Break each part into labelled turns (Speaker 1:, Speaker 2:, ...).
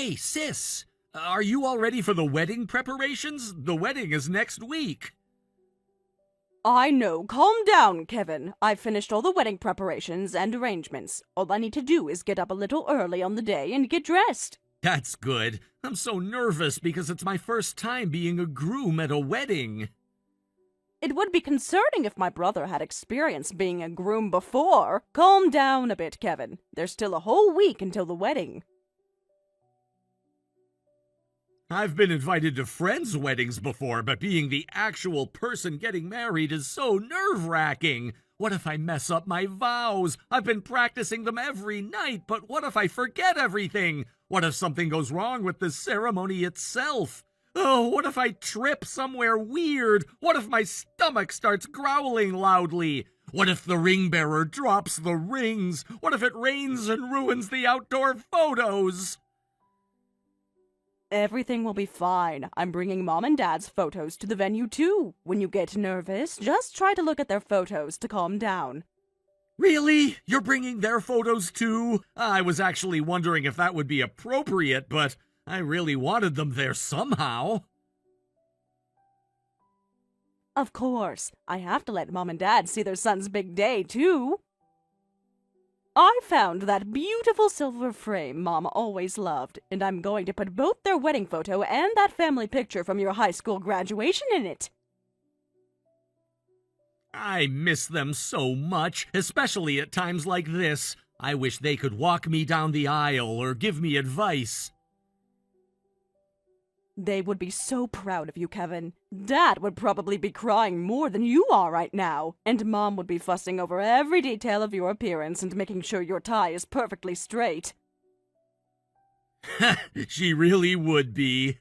Speaker 1: Hey, sis, are you all ready for the wedding preparations? The wedding is next week.
Speaker 2: I know. Calm down, Kevin. I've finished all the wedding preparations and arrangements. All I need to do is get up a little early on the day and get dressed.
Speaker 1: That's good. I'm so nervous because it's my first time being a groom at a wedding.
Speaker 2: It would be concerning if my brother had experience being a groom before. Calm down a bit, Kevin. There's still a whole week until the wedding.
Speaker 1: I've been invited to friends' weddings before, but being the actual person getting married is so nerve-wracking. What if I mess up my vows? I've been practicing them every night, but what if I forget everything? What if something goes wrong with the ceremony itself? Oh, what if I trip somewhere weird? What if my stomach starts growling loudly? What if the ring bearer drops the rings? What if it rains and ruins the outdoor photos?
Speaker 2: Everything will be fine. I'm bringing Mom and Dad's photos to the venue too. When you get nervous, just try to look at their photos to calm down.
Speaker 1: Really? You're bringing their photos too? I was actually wondering if that would be appropriate, but I really wanted them there somehow.
Speaker 2: Of course. I have to let Mom and Dad see their son's big day too. I found that beautiful silver frame Mom always loved, and I'm going to put both their wedding photo and that family picture from your high school graduation in it.
Speaker 1: I miss them so much, especially at times like this. I wish they could walk me down the aisle or give me advice.
Speaker 2: They would be so proud of you, Kevin. Dad would probably be crying more than you are right now, and Mom would be fussing over every detail of your appearance and making sure your tie is perfectly straight.
Speaker 1: She really would be.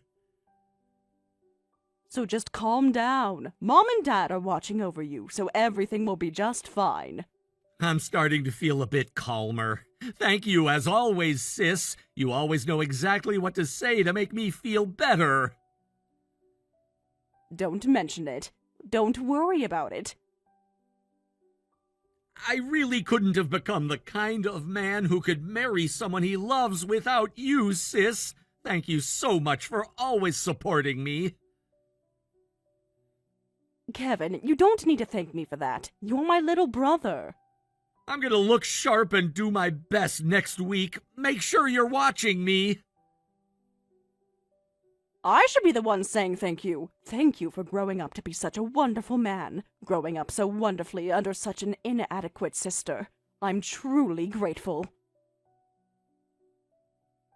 Speaker 2: So just calm down. Mom and Dad are watching over you, so everything will be just fine.
Speaker 1: I'm starting to feel a bit calmer. Thank you as always, sis. You always know exactly what to say to make me feel better.
Speaker 2: Don't mention it. Don't worry about it.
Speaker 1: I really couldn't have become the kind of man who could marry someone he loves without you, sis. Thank you so much for always supporting me.
Speaker 2: Kevin, you don't need to thank me for that. You're my little brother.
Speaker 1: I'm gonna look sharp and do my best next week. Make sure you're watching me.
Speaker 2: I should be the one saying thank you. Thank you for growing up to be such a wonderful man. Growing up so wonderfully under such an inadequate sister. I'm truly grateful.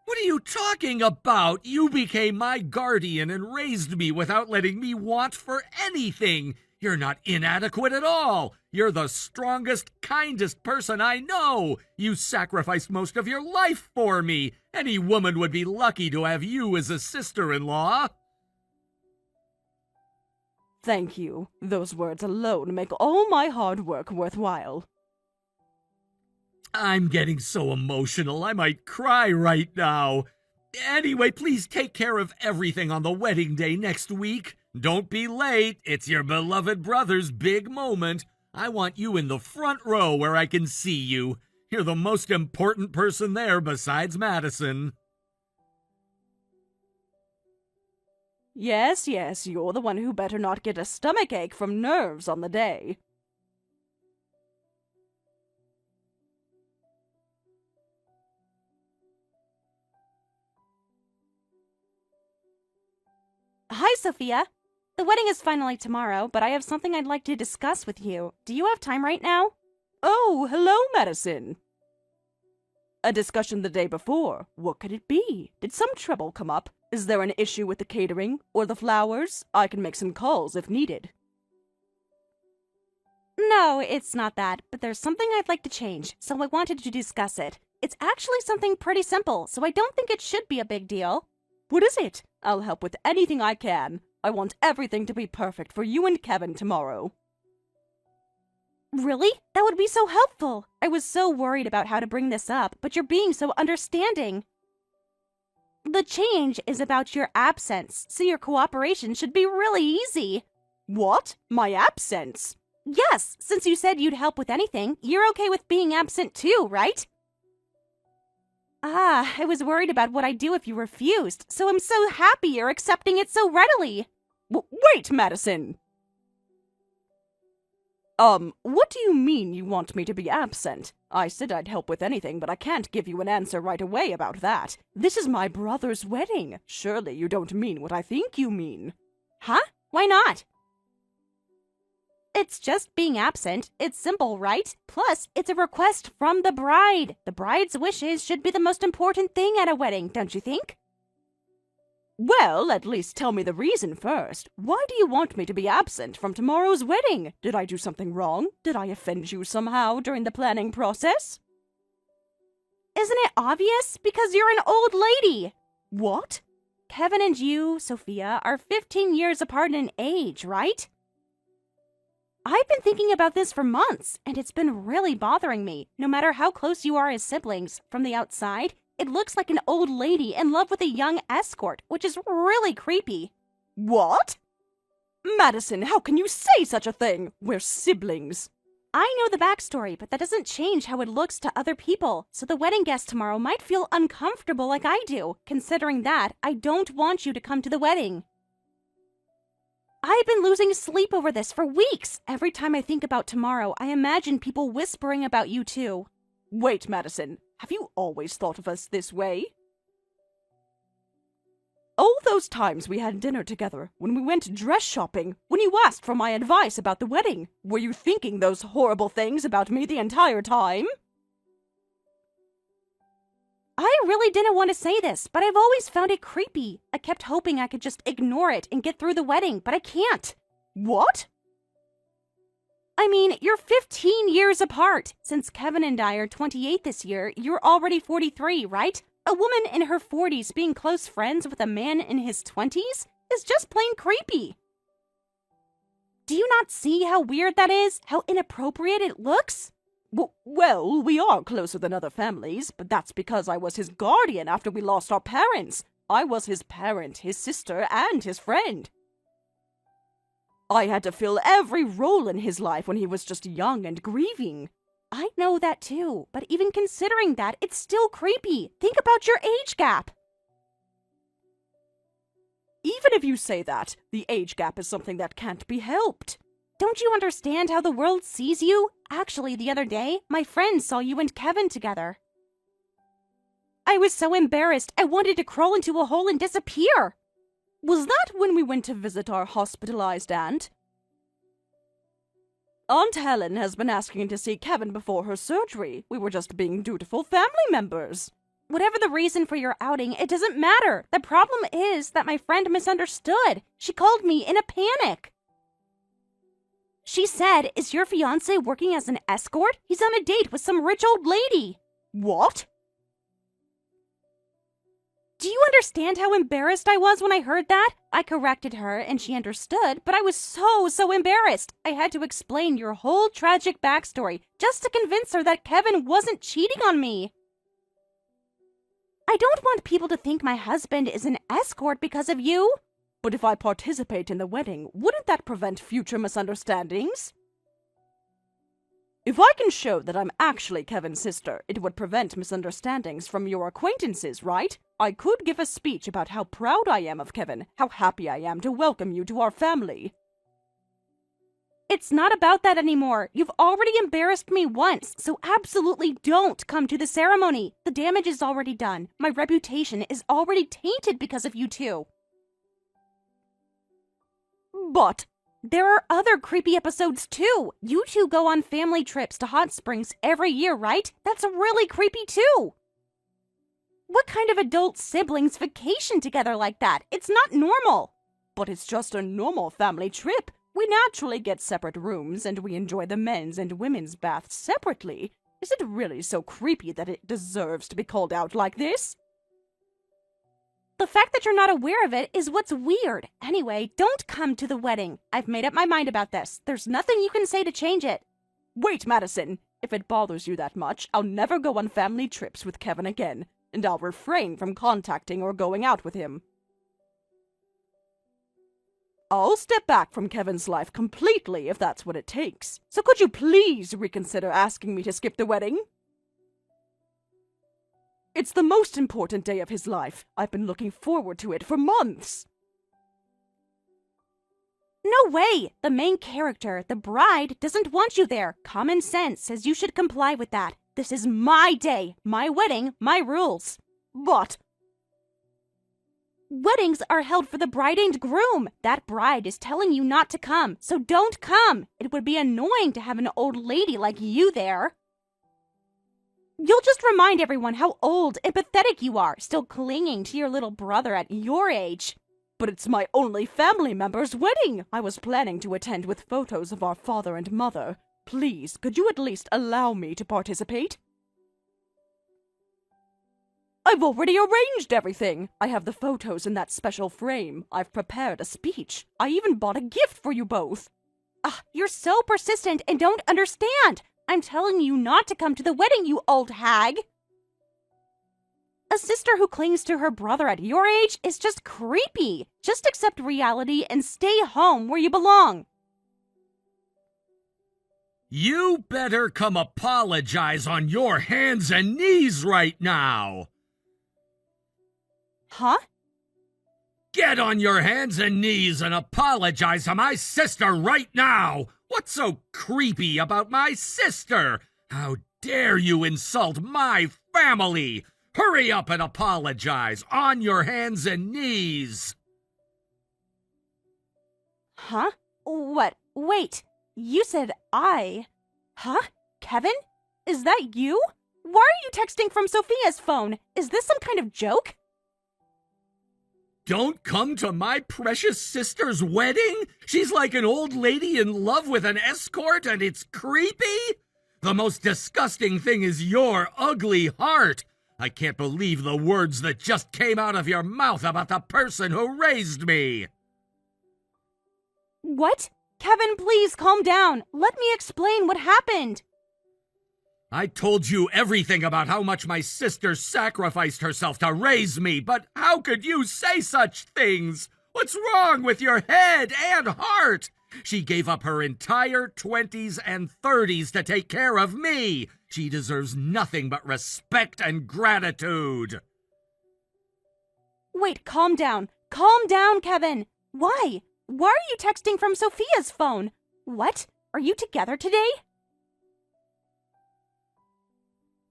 Speaker 1: What are you talking about? You became my guardian and raised me without letting me want for anything. You're not inadequate at all. You're the strongest, kindest person I know. You sacrificed most of your life for me. Any woman would be lucky to have you as a sister-in-law.
Speaker 2: Thank you. Those words alone make all my hard work worthwhile.
Speaker 1: I'm getting so emotional, I might cry right now. Anyway, please take care of everything on the wedding day next week. Don't be late. It's your beloved brother's big moment. I want you in the front row where I can see you. You're the most important person there besides Madison.
Speaker 2: Yes, you're the one who better not get a stomachache from nerves on the day.
Speaker 3: Hi, Sophia. The wedding is finally tomorrow, but I have something I'd like to discuss with you. Do you have time right now?
Speaker 2: Oh, hello, Madison. A discussion the day before. What could it be? Did some trouble come up? Is there an issue with the catering or the flowers? I can make some calls if needed.
Speaker 3: No, it's not that, but there's something I'd like to change, so I wanted to discuss it. It's actually something pretty simple, so I don't think it should be a big deal.
Speaker 2: What is it? I'll help with anything I can. I want everything to be perfect for you and Kevin tomorrow.
Speaker 3: Really? That would be so helpful. I was so worried about how to bring this up, but you're being so understanding. The change is about your absence, so your cooperation should be really easy.
Speaker 2: What? My absence?
Speaker 3: Yes, since you said you'd help with anything, you're okay with being absent too, right? I was worried about what I'd do if you refused, so I'm so happy you're accepting it so readily.
Speaker 2: Wait, Madison! What do you mean you want me to be absent? I said I'd help with anything, but I can't give you an answer right away about that. This is my brother's wedding. Surely you don't mean what I think you mean.
Speaker 3: Huh? Why not? It's just being absent. It's simple, right? Plus, it's a request from the bride. The bride's wishes should be the most important thing at a wedding, don't you think?
Speaker 2: Well, at least tell me the reason first. Why do you want me to be absent from tomorrow's wedding? Did I do something wrong? Did I offend you somehow during the planning process?
Speaker 3: Isn't it obvious? Because you're an old lady.
Speaker 2: What?
Speaker 3: Kevin and you, Sophia, are 15 years apart in age, right? I've been thinking about this for months, and it's been really bothering me. No matter how close you are as siblings, from the outside, it looks like an old lady in love with a young escort, which is really creepy.
Speaker 2: What? Madison, how can you say such a thing? We're siblings.
Speaker 3: I know the backstory, but that doesn't change how it looks to other people, so the wedding guests tomorrow might feel uncomfortable like I do. Considering that, I don't want you to come to the wedding. I've been losing sleep over this for weeks. Every time I think about tomorrow, I imagine people whispering about you too.
Speaker 2: Wait, Madison, have you always thought of us this way? All those times we had dinner together, when we went dress shopping, when you asked for my advice about the wedding, were you thinking those horrible things about me the entire time?
Speaker 3: I really didn't want to say this, but I've always found it creepy. I kept hoping I could just ignore it and get through the wedding, but I can't.
Speaker 2: What?
Speaker 3: I mean, you're 15 years apart. Since Kevin and I are 28 this year, you're already 43, right? A woman in her 40s being close friends with a man in his 20s is just plain creepy. Do you not see how weird that is? How inappropriate it looks?
Speaker 2: Well, we are closer than other families, but that's because I was his guardian after we lost our parents. I was his parent, his sister, and his friend. I had to fill every role in his life when he was just young and grieving.
Speaker 3: I know that too, but even considering that, it's still creepy. Think about your age gap.
Speaker 2: Even if you say that, the age gap is something that can't be helped.
Speaker 3: Don't you understand how the world sees you? Actually, the other day, my friend saw you and Kevin together. I was so embarrassed, I wanted to crawl into a hole and disappear.
Speaker 2: Was that when we went to visit our hospitalized aunt? Aunt Helen has been asking to see Kevin before her surgery. We were just being dutiful family members.
Speaker 3: Whatever the reason for your outing, it doesn't matter. The problem is that my friend misunderstood. She called me in a panic. She said, "Is your fiancé working as an escort? He's on a date with some rich old lady."
Speaker 2: What?
Speaker 3: Do you understand how embarrassed I was when I heard that? I corrected her and she understood, but I was so embarrassed. I had to explain your whole tragic backstory just to convince her that Kevin wasn't cheating on me. I don't want people to think my husband is an escort because of you.
Speaker 2: But if I participate in the wedding, wouldn't that prevent future misunderstandings? If I can show that I'm actually Kevin's sister, it would prevent misunderstandings from your acquaintances, right? I could give a speech about how proud I am of Kevin, how happy I am to welcome you to our family.
Speaker 3: It's not about that anymore. You've already embarrassed me once, so absolutely don't come to the ceremony. The damage is already done. My reputation is already tainted because of you two.
Speaker 2: But
Speaker 3: there are other creepy episodes too. You two go on family trips to hot springs every year, right? That's really creepy too. What kind of adult siblings vacation together like that? It's not normal.
Speaker 2: But it's just a normal family trip. We naturally get separate rooms and we enjoy the men's and women's baths separately. Is it really so creepy that it deserves to be called out like this?
Speaker 3: The fact that you're not aware of it is what's weird. Anyway, don't come to the wedding. I've made up my mind about this. There's nothing you can say to change it.
Speaker 2: Wait, Madison. If it bothers you that much, I'll never go on family trips with Kevin again, and I'll refrain from contacting or going out with him. I'll step back from Kevin's life completely if that's what it takes. So could you please reconsider asking me to skip the wedding? It's the most important day of his life. I've been looking forward to it for months.
Speaker 3: No way! The main character, the bride, doesn't want you there. Common sense says you should comply with that. This is my day, my wedding, my rules.
Speaker 2: But
Speaker 3: weddings are held for the bride and groom. That bride is telling you not to come, so don't come. It would be annoying to have an old lady like you there. You'll just remind everyone how old and pathetic you are, still clinging to your little brother at your age.
Speaker 2: But it's my only family member's wedding. I was planning to attend with photos of our father and mother. Please, could you at least allow me to participate? I've already arranged everything. I have the photos in that special frame. I've prepared a speech. I even bought a gift for you both.
Speaker 3: You're so persistent and don't understand. I'm telling you not to come to the wedding, you old hag. A sister who clings to her brother at your age is just creepy. Just accept reality and stay home where you belong.
Speaker 1: You better come apologize on your hands and knees right now.
Speaker 3: Huh?
Speaker 1: Get on your hands and knees and apologize to my sister right now. What's so creepy about my sister? How dare you insult my family? Hurry up and apologize on your hands and knees.
Speaker 3: Huh? What? Wait, you said I. Huh? Kevin? Is that you? Why are you texting from Sophia's phone? Is this some kind of joke?
Speaker 1: Don't come to my precious sister's wedding? She's like an old lady in love with an escort and it's creepy? The most disgusting thing is your ugly heart. I can't believe the words that just came out of your mouth about the person who raised me.
Speaker 3: What? Kevin, please calm down. Let me explain what happened.
Speaker 1: I told you everything about how much my sister sacrificed herself to raise me, but how could you say such things? What's wrong with your head and heart? She gave up her entire 20s and 30s to take care of me. She deserves nothing but respect and gratitude.
Speaker 3: Wait, calm down. Calm down, Kevin. Why? Why are you texting from Sophia's phone? What? Are you together today?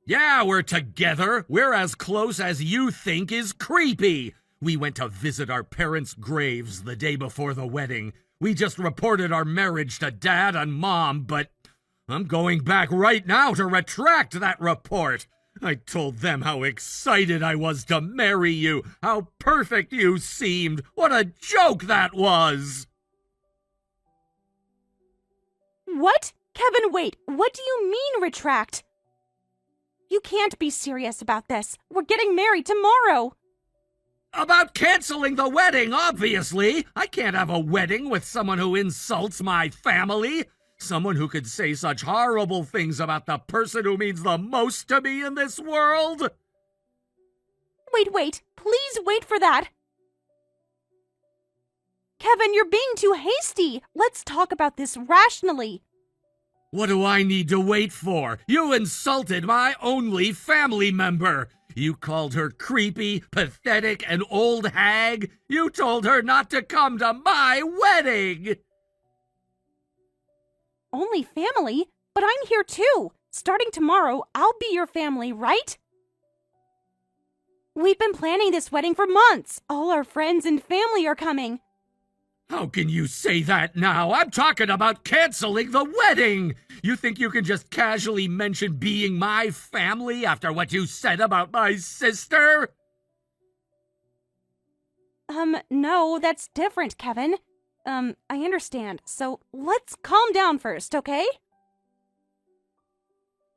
Speaker 1: Yeah, we're together. We're as close as you think is creepy. We went to visit our parents' graves the day before the wedding. We just reported our marriage to Dad and Mom, but I'm going back right now to retract that report. I told them how excited I was to marry you, how perfect you seemed. What a joke that was!
Speaker 3: What? Kevin, wait. What do you mean, retract? You can't be serious about this. We're getting married tomorrow.
Speaker 1: About canceling the wedding, obviously. I can't have a wedding with someone who insults my family. Someone who could say such horrible things about the person who means the most to me in this world.
Speaker 3: Wait. Please wait for that. Kevin, you're being too hasty. Let's talk about this rationally.
Speaker 1: What do I need to wait for? You insulted my only family member. You called her creepy, pathetic, and old hag. You told her not to come to my wedding.
Speaker 3: Only family? But I'm here too. Starting tomorrow, I'll be your family, right? We've been planning this wedding for months. All our friends and family are coming.
Speaker 1: How can you say that now? I'm talking about canceling the wedding. You think you can just casually mention being my family after what you said about my sister?
Speaker 3: No, that's different, Kevin. I understand. So let's calm down first, okay?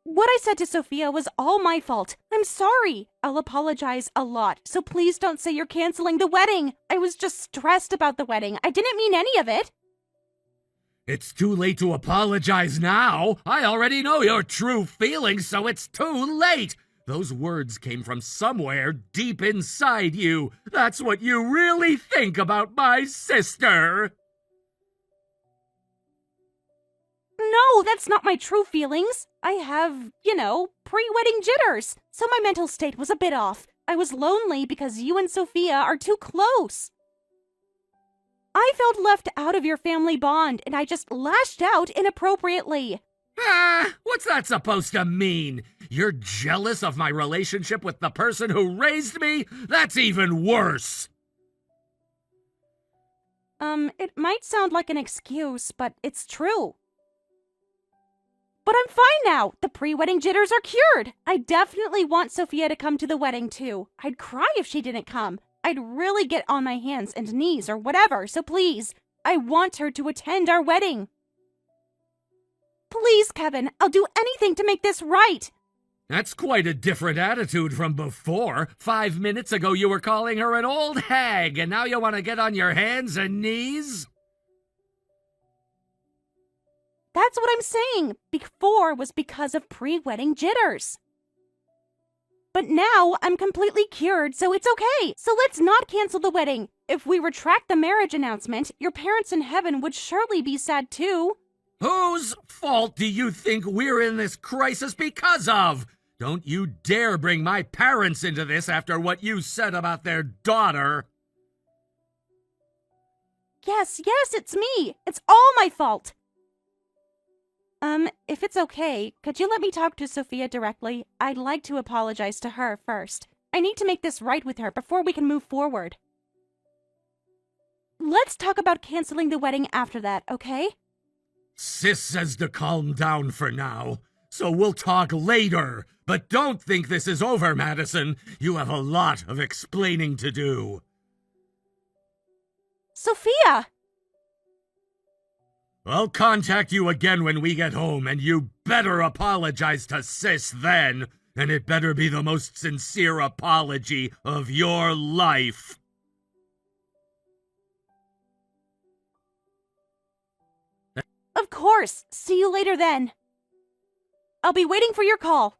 Speaker 3: What I said to Sophia was all my fault. I'm sorry. I'll apologize a lot, so please don't say you're canceling the wedding. I was just stressed about the wedding. I didn't mean any of it.
Speaker 1: It's too late to apologize now. I already know your true feelings, so it's too late. Those words came from somewhere deep inside you. That's what you really think about my sister.
Speaker 3: no, that's not my true feelings. I have, pre-wedding jitters, so my mental state was a bit off. I was lonely because you and Sophia are too close. I felt left out of your family bond, and I just lashed out inappropriately.
Speaker 1: Ah, what's that supposed to mean? You're jealous of my relationship with the person who raised me? That's even worse!
Speaker 3: It might sound like an excuse, but it's true. But I'm fine now. The pre-wedding jitters are cured. I definitely want Sophia to come to the wedding, too. I'd cry if she didn't come. I'd really get on my hands and knees or whatever, so please, I want her to attend our wedding. Please, Kevin, I'll do anything to make this right.
Speaker 1: That's quite a different attitude from before. 5 minutes ago you were calling her an old hag, and now you want to get on your hands and knees?
Speaker 3: That's what I'm saying. Before was because of pre-wedding jitters. But now I'm completely cured, so it's okay. So let's not cancel the wedding. If we retract the marriage announcement, your parents in heaven would surely be sad too.
Speaker 1: Whose fault do you think we're in this crisis because of? Don't you dare bring my parents into this after what you said about their daughter.
Speaker 3: Yes, it's me. It's all my fault. If it's okay, could you let me talk to Sophia directly? I'd like to apologize to her first. I need to make this right with her before we can move forward. Let's talk about canceling the wedding after that, okay?
Speaker 1: Sis says to calm down for now, so we'll talk later. But don't think this is over, Madison. You have a lot of explaining to do.
Speaker 3: Sophia!
Speaker 1: I'll contact you again when we get home, and you better apologize to Sis then, and it better be the most sincere apology of your life.
Speaker 3: Of course. See you later then. I'll be waiting for your call.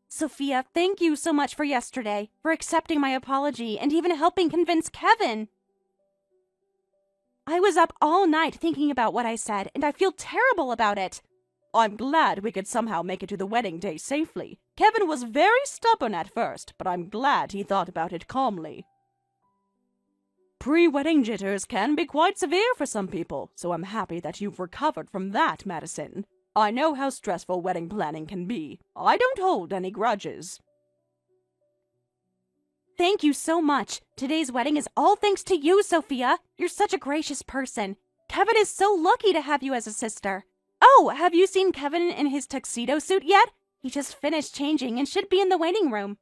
Speaker 3: Sophia, thank you so much for yesterday, for accepting my apology and even helping convince Kevin. I was up all night thinking about what I said, and I feel terrible about it.
Speaker 2: I'm glad we could somehow make it to the wedding day safely. Kevin was very stubborn at first, but I'm glad he thought about it calmly. Pre-wedding jitters can be quite severe for some people, so I'm happy that you've recovered from that, Madison. I know how stressful wedding planning can be. I don't hold any grudges.
Speaker 3: Thank you so much. Today's wedding is all thanks to you, Sophia. You're such a gracious person. Kevin is so lucky to have you as a sister. Oh, have you seen Kevin in his tuxedo suit yet? He just finished changing and should be in the waiting room.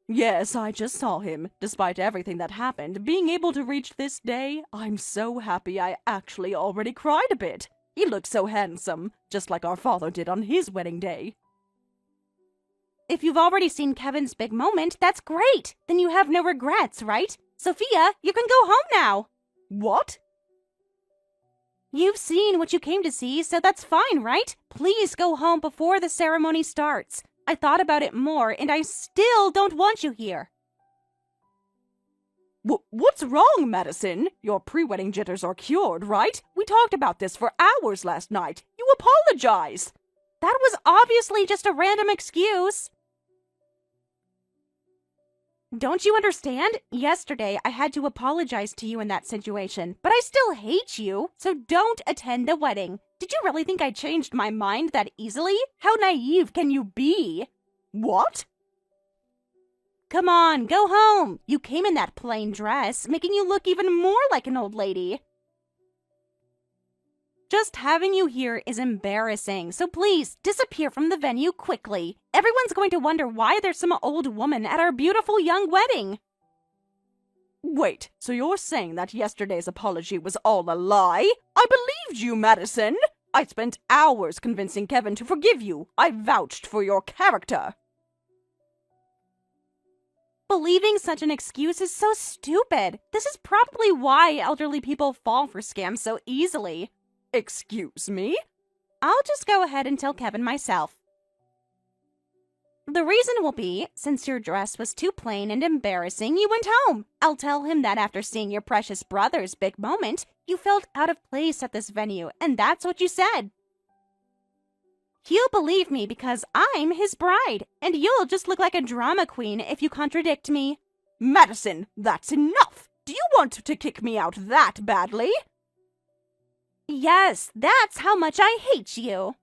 Speaker 2: Yes, I just saw him. Despite everything that happened, being able to reach this day, I'm so happy I actually already cried a bit. He looks so handsome, just like our father did on his wedding day.
Speaker 3: If you've already seen Kevin's big moment, that's great. Then you have no regrets, right? Sophia, you can go home now.
Speaker 2: What?
Speaker 3: You've seen what you came to see, so that's fine, right? Please go home before the ceremony starts. I thought about it more, and I still don't want you here.
Speaker 2: What's wrong, Madison? Your pre-wedding jitters are cured, right? We talked about this for hours last night. You apologize.
Speaker 3: That was obviously just a random excuse. Don't you understand? Yesterday, I had to apologize to you in that situation, but I still hate you, so don't attend the wedding. Did you really think I changed my mind that easily? How naive can you be?
Speaker 2: What?
Speaker 3: Come on, go home. You came in that plain dress, making you look even more like an old lady. Just having you here is embarrassing, so please disappear from the venue quickly. Everyone's going to wonder why there's some old woman at our beautiful young wedding.
Speaker 2: Wait, so you're saying that yesterday's apology was all a lie? I believed you, Madison. I spent hours convincing Kevin to forgive you. I vouched for your character.
Speaker 3: Believing such an excuse is so stupid. This is probably why elderly people fall for scams so easily.
Speaker 2: Excuse me?
Speaker 3: I'll just go ahead and tell Kevin myself. The reason will be, since your dress was too plain and embarrassing, you went home. I'll tell him that after seeing your precious brother's big moment, you felt out of place at this venue, and that's what you said. He'll believe me because I'm his bride, and you'll just look like a drama queen if you contradict me.
Speaker 2: Madison, that's enough! Do you want to kick me out that badly?
Speaker 3: Yes, that's how much I hate you.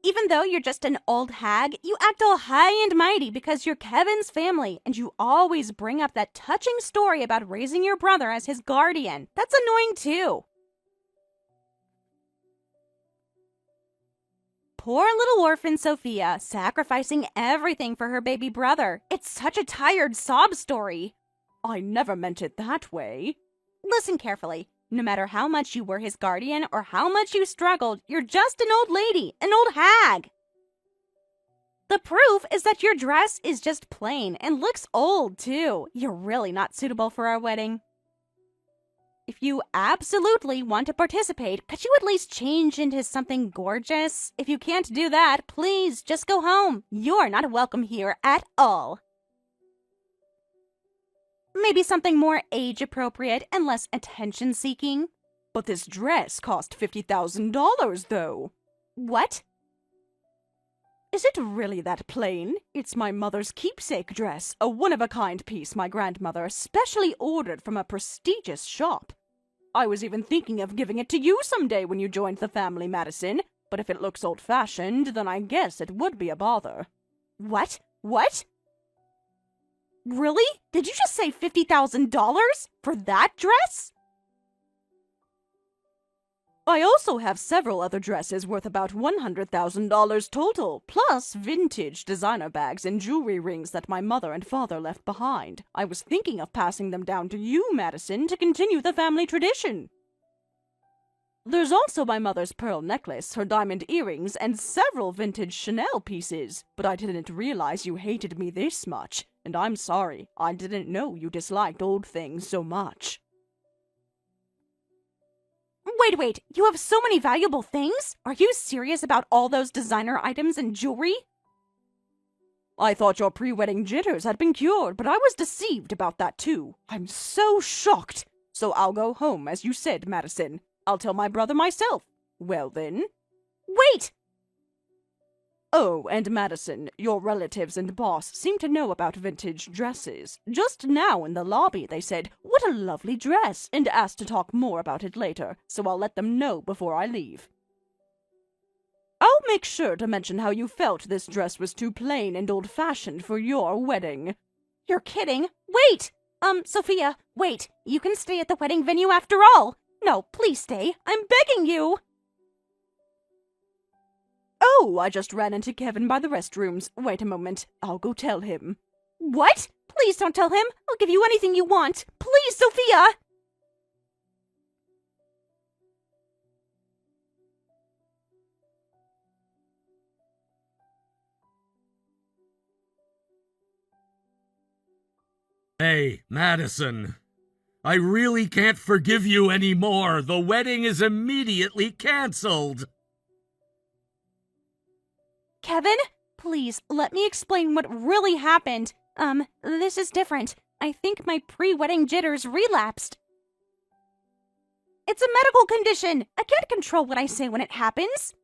Speaker 3: Even though you're just an old hag, you act all high and mighty because you're Kevin's family, and you always bring up that touching story about raising your brother as his guardian. That's annoying too. Poor little orphan Sophia, sacrificing everything for her baby brother. It's such a tired sob story.
Speaker 2: I never meant it that way.
Speaker 3: Listen carefully. No matter how much you were his guardian or how much you struggled, you're just an old lady, an old hag. The proof is that your dress is just plain and looks old, too. You're really not suitable for our wedding. If you absolutely want to participate, could you at least change into something gorgeous? If you can't do that, please just go home. You're not welcome here at all. Maybe something more age-appropriate and less attention-seeking.
Speaker 2: But this dress cost $50,000, though.
Speaker 3: What?
Speaker 2: Is it really that plain? It's my mother's keepsake dress, a one-of-a-kind piece my grandmother specially ordered from a prestigious shop. I was even thinking of giving it to you someday when you joined the family, Madison, but if it looks old-fashioned, then I guess it would be a bother.
Speaker 3: What? What? Really? Did you just say $50,000 for that dress?
Speaker 2: I also have several other dresses worth about $100,000 total, plus vintage designer bags and jewelry rings that my mother and father left behind. I was thinking of passing them down to you, Madison, to continue the family tradition. There's also my mother's pearl necklace, her diamond earrings, and several vintage Chanel pieces. But I didn't realize you hated me this much, and I'm sorry. I didn't know you disliked old things so much.
Speaker 3: Wait, you have so many valuable things? Are you serious about all those designer items and jewelry?
Speaker 2: I thought your pre-wedding jitters had been cured, but I was deceived about that too. I'm so shocked. So I'll go home, as you said, Madison. I'll tell my brother myself. Well then.
Speaker 3: Wait!
Speaker 2: Oh, and Madison, your relatives and boss seem to know about vintage dresses. Just now in the lobby they said, "What a lovely dress," and asked to talk more about it later, so I'll let them know before I leave. I'll make sure to mention how you felt this dress was too plain and old-fashioned for your wedding.
Speaker 3: You're kidding. Wait! Sophia, wait. You can stay at the wedding venue after all. No, please stay. I'm begging you.
Speaker 2: Oh, I just ran into Kevin by the restrooms. Wait a moment. I'll go tell him.
Speaker 3: What? Please don't tell him. I'll give you anything you want. Please, Sophia!
Speaker 1: Hey, Madison. I really can't forgive you anymore. The wedding is immediately canceled.
Speaker 3: Kevin, please, let me explain what really happened. This is different. I think my pre-wedding jitters relapsed. It's a medical condition. I can't control what I say when it happens.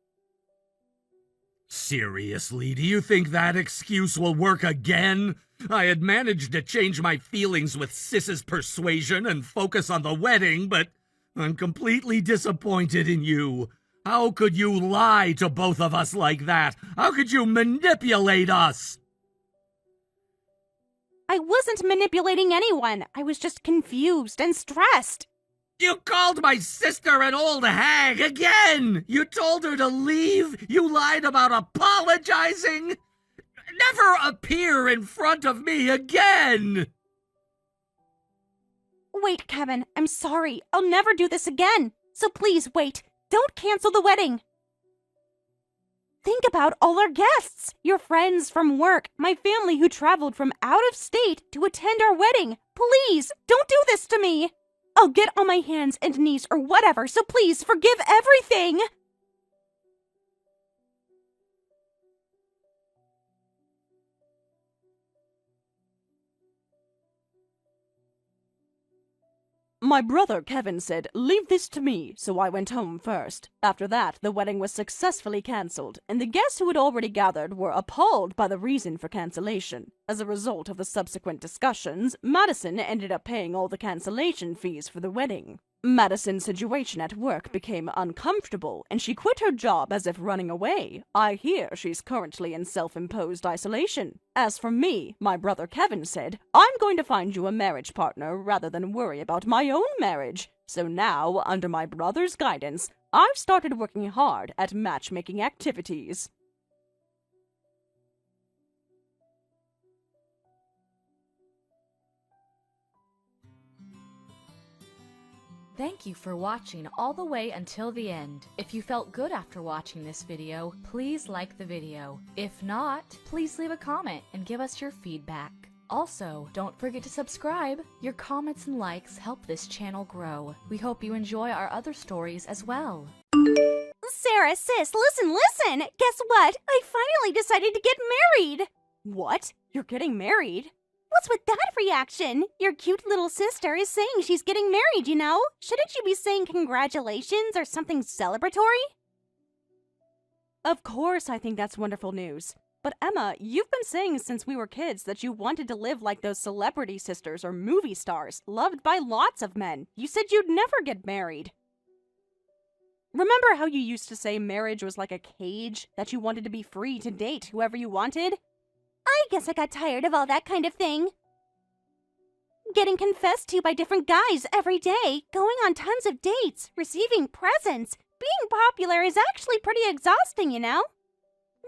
Speaker 1: Seriously, do you think that excuse will work again? I had managed to change my feelings with Sis's persuasion and focus on the wedding, but I'm completely disappointed in you. How could you lie to both of us like that? How could you manipulate us?
Speaker 3: I wasn't manipulating anyone. I was just confused and stressed.
Speaker 1: You called my sister an old hag again! You told her to leave! You lied about apologizing! Never appear in front of me again!
Speaker 3: Wait, Kevin, I'm sorry. I'll never do this again. So please, wait. Don't cancel the wedding. Think about all our guests, your friends from work, my family who traveled from out of state to attend our wedding. Please, don't do this to me. I'll get on my hands and knees or whatever, so please forgive everything.
Speaker 2: My brother Kevin said, "Leave this to me," so I went home first. After that, the wedding was successfully cancelled, and the guests who had already gathered were appalled by the reason for cancellation. As a result of the subsequent discussions, Madison ended up paying all the cancellation fees for the wedding. Madison's situation at work became uncomfortable, and she quit her job as if running away. I hear she's currently in self-imposed isolation. As for me, my brother Kevin said, "I'm going to find you a marriage partner rather than worry about my own marriage." So now, under my brother's guidance, I've started working hard at matchmaking activities.
Speaker 4: Thank you for watching all the way until the end. If you felt good after watching this video, please like the video. If not, please leave a comment and give us your feedback. Also, don't forget to subscribe. Your comments and likes help this channel grow. We hope you enjoy our other stories as well.
Speaker 3: Sarah, sis, listen! Guess what? I finally decided to get married!
Speaker 2: What? You're getting married?
Speaker 3: What's with that reaction? Your cute little sister is saying she's getting married, you know? Shouldn't you be saying congratulations or something celebratory?
Speaker 2: Of course I think that's wonderful news. But Emma, you've been saying since we were kids that you wanted to live like those celebrity sisters or movie stars, loved by lots of men. You said you'd never get married. Remember how you used to say marriage was like a cage, that you wanted to be free to date whoever you wanted?
Speaker 3: I guess I got tired of all that kind of thing. Getting confessed to by different guys every day, going on tons of dates, receiving presents. Being popular is actually pretty exhausting, you know?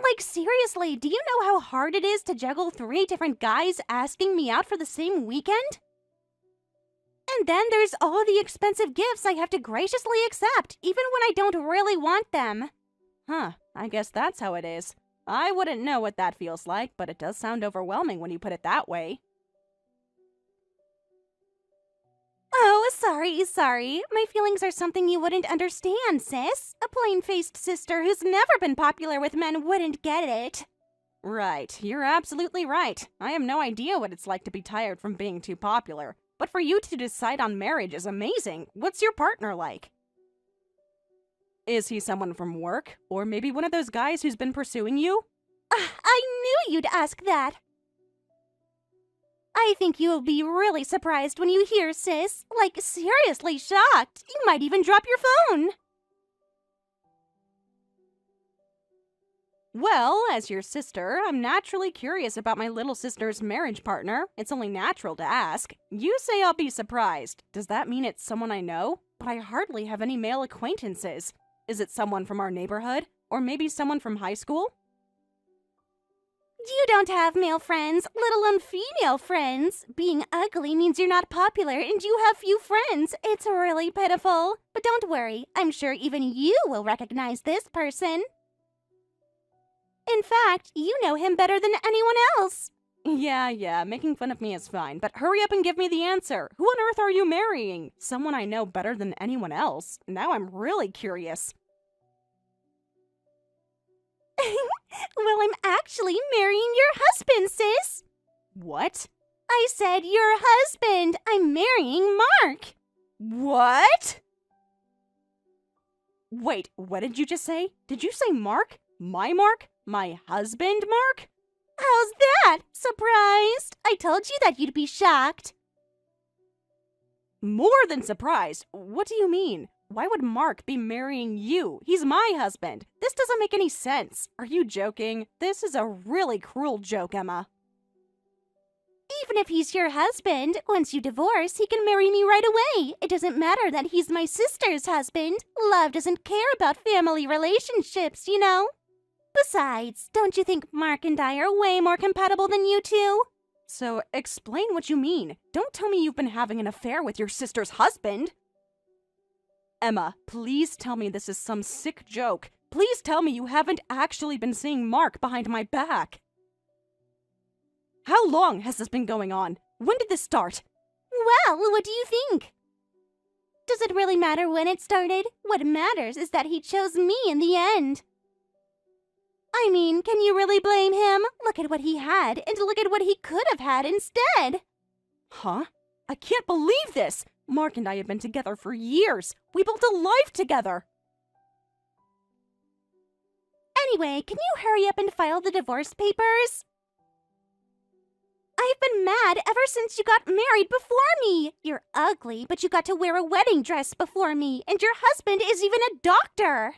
Speaker 3: Like, seriously, do you know how hard it is to juggle 3 different guys asking me out for the same weekend? And then there's all the expensive gifts I have to graciously accept, even when I don't really want them.
Speaker 2: Huh, I guess that's how it is. I wouldn't know what that feels like, but it does sound overwhelming when you put it that way.
Speaker 3: Oh, sorry. My feelings are something you wouldn't understand, sis. A plain-faced sister who's never been popular with men wouldn't get it.
Speaker 2: Right, you're absolutely right. I have no idea what it's like to be tired from being too popular. But for you to decide on marriage is amazing. What's your partner like? Is he someone from work? Or maybe one of those guys who's been pursuing you?
Speaker 3: I knew you'd ask that. I think you'll be really surprised when you hear, sis. Like, seriously shocked. You might even drop your phone.
Speaker 2: Well, as your sister, I'm naturally curious about my little sister's marriage partner. It's only natural to ask. You say I'll be surprised. Does that mean it's someone I know? But I hardly have any male acquaintances. Is it someone from our neighborhood? Or maybe someone from high school?
Speaker 3: You don't have male friends, let alone female friends. Being ugly means you're not popular and you have few friends. It's really pitiful. But don't worry, I'm sure even you will recognize this person. In fact, you know him better than anyone else.
Speaker 2: Yeah, making fun of me is fine, but hurry up and give me the answer. Who on earth are you marrying? Someone I know better than anyone else? Now I'm really curious.
Speaker 3: Well, I'm actually marrying your husband, sis.
Speaker 2: What?
Speaker 3: I said your husband. I'm marrying Mark.
Speaker 2: What? Wait, what did you just say? Did you say Mark? My Mark? My husband, Mark?
Speaker 3: How's that? Surprised? I told you that you'd be shocked.
Speaker 2: More than surprised. What do you mean? Why would Mark be marrying you? He's my husband. This doesn't make any sense. Are you joking? This is a really cruel joke, Emma.
Speaker 3: Even if he's your husband, once you divorce, he can marry me right away. It doesn't matter that he's my sister's husband. Love doesn't care about family relationships, you know? Besides, don't you think Mark and I are way more compatible than you two?
Speaker 2: So, explain what you mean. Don't tell me you've been having an affair with your sister's husband. Emma, please tell me this is some sick joke. Please tell me you haven't actually been seeing Mark behind my back. How long has this been going on? When did this start?
Speaker 3: Well, what do you think? Does it really matter when it started? What matters is that he chose me in the end. I mean, can you really blame him? Look at what he had, and look at what he could have had instead.
Speaker 2: Huh? I can't believe this! Mark and I have been together for years. We built a life together.
Speaker 3: Anyway, can you hurry up and file the divorce papers? I've been mad ever since you got married before me. You're ugly, but you got to wear a wedding dress before me, and your husband is even a doctor.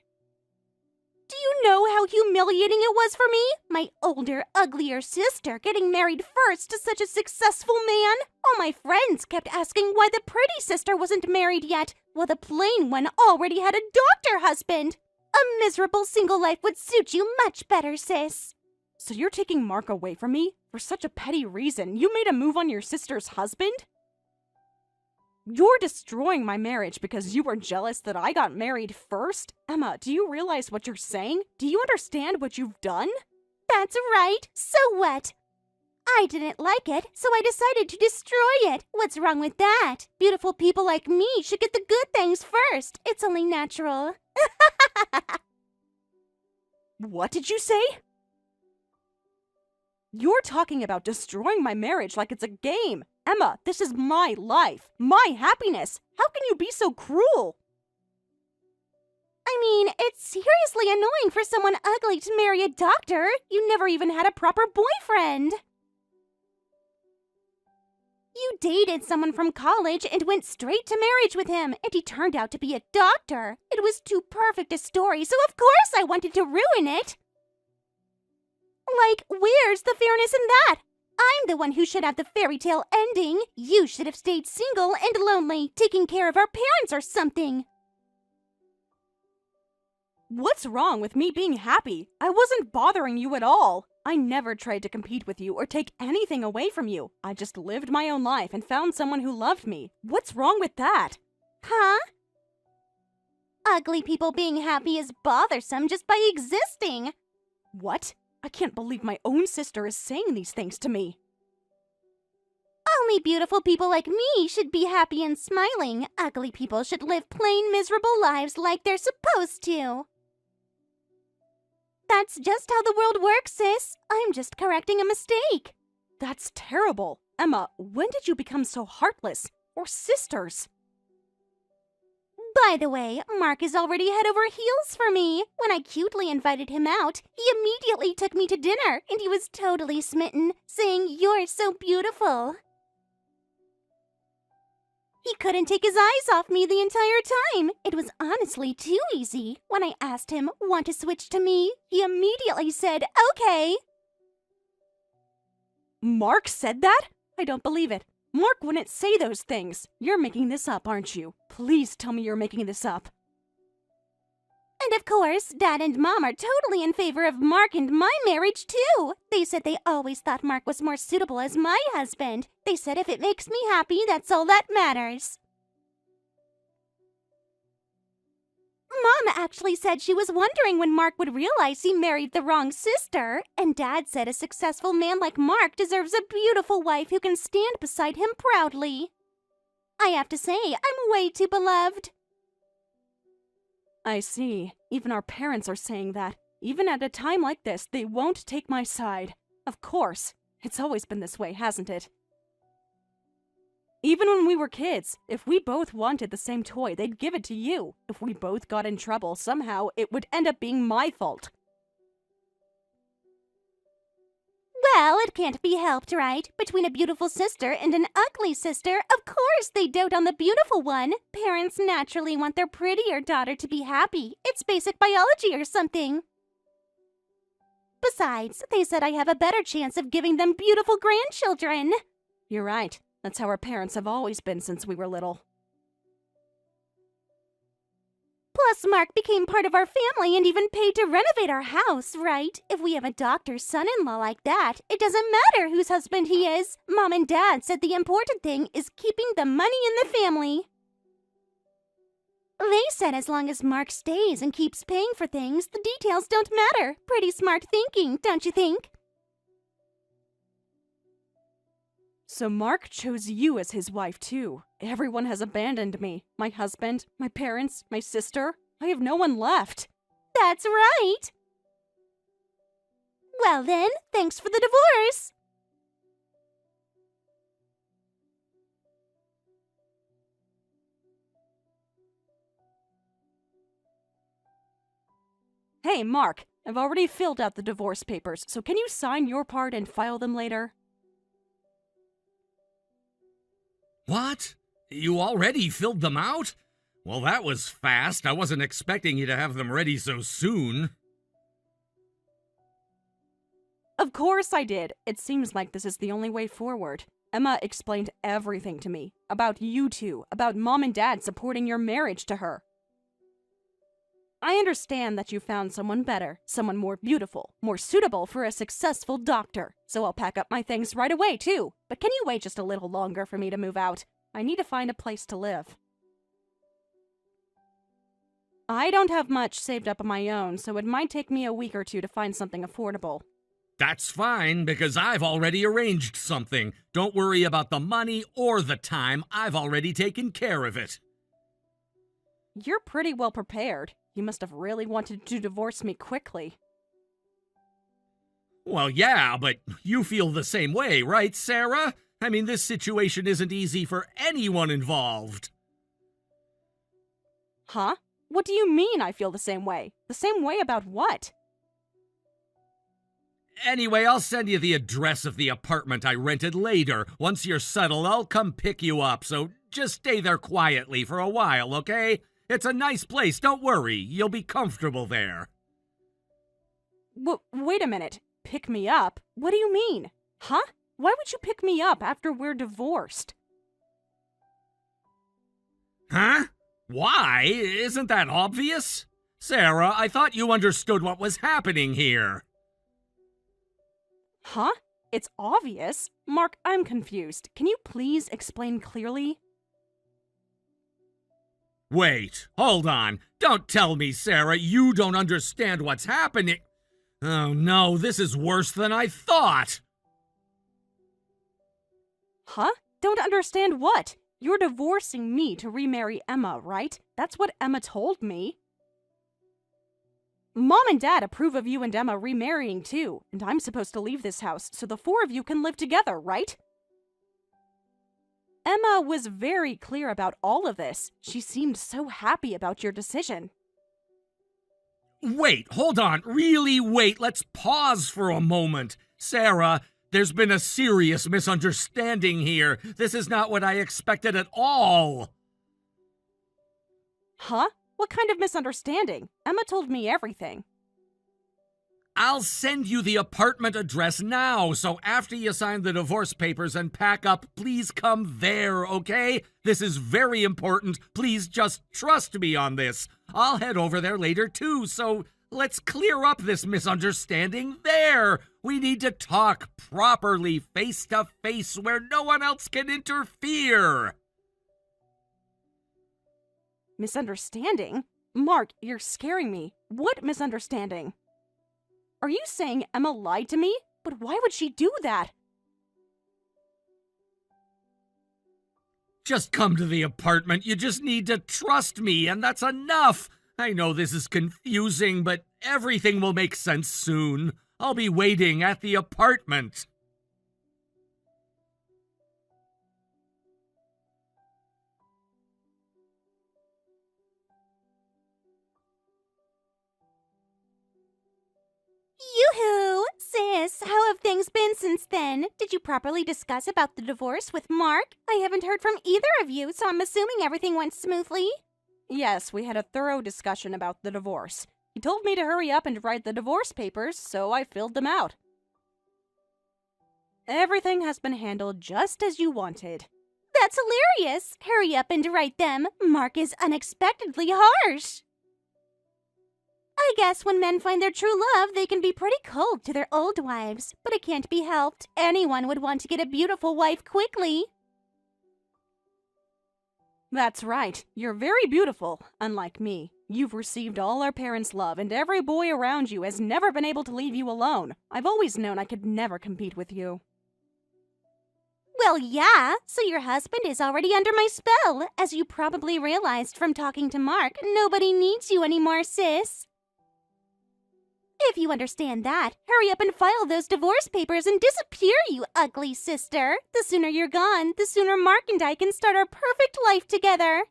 Speaker 3: Do you know how humiliating it was for me? My older, uglier sister getting married first to such a successful man. All my friends kept asking why the pretty sister wasn't married yet, while the plain one already had a doctor husband. A miserable single life would suit you much better, sis.
Speaker 2: So you're taking Mark away from me? For such a petty reason, you made a move on your sister's husband? You're destroying my marriage because you were jealous that I got married first? Emma, do you realize what you're saying? Do you understand what you've done?
Speaker 3: That's right. So what? I didn't like it, so I decided to destroy it. What's wrong with that? Beautiful people like me should get the good things first. It's only natural.
Speaker 2: What did you say? You're talking about destroying my marriage like it's a game. Emma, this is my life, my happiness. How can you be so cruel?
Speaker 3: I mean, it's seriously annoying for someone ugly to marry a doctor. You never even had a proper boyfriend. You dated someone from college and went straight to marriage with him, and he turned out to be a doctor. It was too perfect a story, so of course I wanted to ruin it. Like, where's the fairness in that? I'm the one who should have the fairy tale ending. You should have stayed single and lonely, taking care of our parents or something.
Speaker 2: What's wrong with me being happy? I wasn't bothering you at all. I never tried to compete with you or take anything away from you. I just lived my own life and found someone who loved me. What's wrong with that?
Speaker 3: Huh? Ugly people being happy is bothersome just by existing.
Speaker 2: What? I can't believe my own sister is saying these things to me.
Speaker 3: Only beautiful people like me should be happy and smiling. Ugly people should live plain, miserable lives like they're supposed to. That's just how the world works, sis. I'm just correcting a mistake.
Speaker 2: That's terrible. Emma, when did you become so heartless? We're sisters.
Speaker 3: By the way, Mark is already head over heels for me. When I cutely invited him out, he immediately took me to dinner, and he was totally smitten, saying, "You're so beautiful." He couldn't take his eyes off me the entire time. It was honestly too easy. When I asked him, "Want to switch to me?" he immediately said, "Okay."
Speaker 2: Mark said that? I don't believe it. Mark wouldn't say those things. You're making this up, aren't you? Please tell me you're making this up.
Speaker 3: And of course, Dad and Mom are totally in favor of Mark and my marriage, too. They said they always thought Mark was more suitable as my husband. They said if it makes me happy, that's all that matters. Mom actually said she was wondering when Mark would realize he married the wrong sister. And Dad said a successful man like Mark deserves a beautiful wife who can stand beside him proudly. I have to say, I'm way too beloved.
Speaker 2: I see. Even our parents are saying that. Even at a time like this, they won't take my side. Of course. It's always been this way, hasn't it? Even when we were kids, if we both wanted the same toy, they'd give it to you. If we both got in trouble, somehow it would end up being my fault.
Speaker 3: Well, it can't be helped, right? Between a beautiful sister and an ugly sister, of course they dote on the beautiful one. Parents naturally want their prettier daughter to be happy. It's basic biology or something. Besides, they said I have a better chance of giving them beautiful grandchildren.
Speaker 2: You're right. That's how our parents have always been since we were little.
Speaker 3: Plus, Mark became part of our family and even paid to renovate our house, right? If we have a doctor's son-in-law like that, it doesn't matter whose husband he is. Mom and Dad said the important thing is keeping the money in the family. They said as long as Mark stays and keeps paying for things, the details don't matter. Pretty smart thinking, don't you think?
Speaker 2: So Mark chose you as his wife, too. Everyone has abandoned me. My husband, my parents, my sister. I have no one left.
Speaker 3: That's right. Well then, thanks for the divorce.
Speaker 2: Hey, Mark, I've already filled out the divorce papers, so can you sign your part and file them later?
Speaker 1: What? You already filled them out? Well, that was fast. I wasn't expecting you to have them ready so soon.
Speaker 2: Of course I did. It seems like this is the only way forward. Emma explained everything to me. About you two, about Mom and Dad supporting your marriage to her. I understand that you found someone better, someone more beautiful, more suitable for a successful doctor. So I'll pack up my things right away, too. But can you wait just a little longer for me to move out? I need to find a place to live. I don't have much saved up of my own, so it might take me a week or two to find something affordable.
Speaker 1: That's fine, because I've already arranged something. Don't worry about the money or the time. I've already taken care of it.
Speaker 2: You're pretty well prepared. You must have really wanted to divorce me quickly.
Speaker 1: Well, yeah, but you feel the same way, right, Sarah? I mean, this situation isn't easy for anyone involved.
Speaker 2: Huh? What do you mean I feel the same way? The same way about what?
Speaker 1: Anyway, I'll send you the address of the apartment I rented later. Once you're settled, I'll come pick you up, so just stay there quietly for a while, okay? It's a nice place, don't worry. You'll be comfortable there.
Speaker 2: Wait a minute. Pick me up? What do you mean? Huh? Why would you pick me up after we're divorced?
Speaker 1: Huh? Why? Isn't that obvious? Sarah, I thought you understood what was happening here.
Speaker 2: Huh? It's obvious? Mark, I'm confused. Can you please explain clearly?
Speaker 1: Wait, hold on. Don't tell me, Sarah, you don't understand what's happening. Oh no, this is worse than I thought.
Speaker 2: Huh? Don't understand what? You're divorcing me to remarry Emma, right? That's what Emma told me. Mom and Dad approve of you and Emma remarrying too, and I'm supposed to leave this house so the four of you can live together, right? Emma was very clear about all of this. She seemed so happy about your decision.
Speaker 1: Wait, hold on. Really wait. Let's pause for a moment. Sarah, there's been a serious misunderstanding here. This is not what I expected at all.
Speaker 2: Huh? What kind of misunderstanding? Emma told me everything.
Speaker 1: I'll send you the apartment address now, so after you sign the divorce papers and pack up, please come there, okay? This is very important. Please just trust me on this. I'll head over there later too, so let's clear up this misunderstanding there. We need to talk properly, face to face, where no one else can interfere.
Speaker 2: Misunderstanding? Mark, you're scaring me. What misunderstanding? Are you saying Emma lied to me? But why would she do that?
Speaker 1: Just come to the apartment. You just need to trust me, and that's enough. I know this is confusing, but everything will make sense soon. I'll be waiting at the apartment.
Speaker 3: Yoo-hoo! Sis, how have things been since then? Did you properly discuss about the divorce with Mark? I haven't heard from either of you, so I'm assuming everything went smoothly.
Speaker 2: Yes, we had a thorough discussion about the divorce. He told me to hurry up and write the divorce papers, so I filled them out. Everything has been handled just as you wanted.
Speaker 3: That's hilarious! Hurry up and write them. Mark is unexpectedly harsh. I guess when men find their true love, they can be pretty cold to their old wives. But it can't be helped. Anyone would want to get a beautiful wife quickly.
Speaker 2: That's right. You're very beautiful, unlike me. You've received all our parents' love, and every boy around you has never been able to leave you alone. I've always known I could never compete with you.
Speaker 3: Well, yeah, so your husband is already under my spell. As you probably realized from talking to Mark, nobody needs you anymore, sis. If you understand that, hurry up and file those divorce papers and disappear, you ugly sister. The sooner you're gone, the sooner Mark and I can start our perfect life together.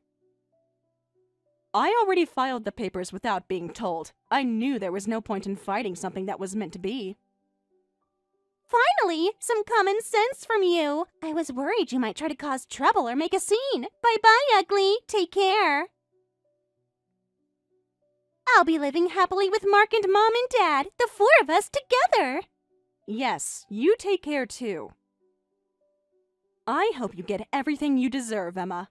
Speaker 2: I already filed the papers without being told. I knew there was no point in fighting something that was meant to be.
Speaker 3: Finally, some common sense from you. I was worried you might try to cause trouble or make a scene. Bye-bye, ugly. Take care. I'll be living happily with Mark and Mom and Dad, the four of us together.
Speaker 2: Yes, you take care too. I hope you get everything you deserve, Emma.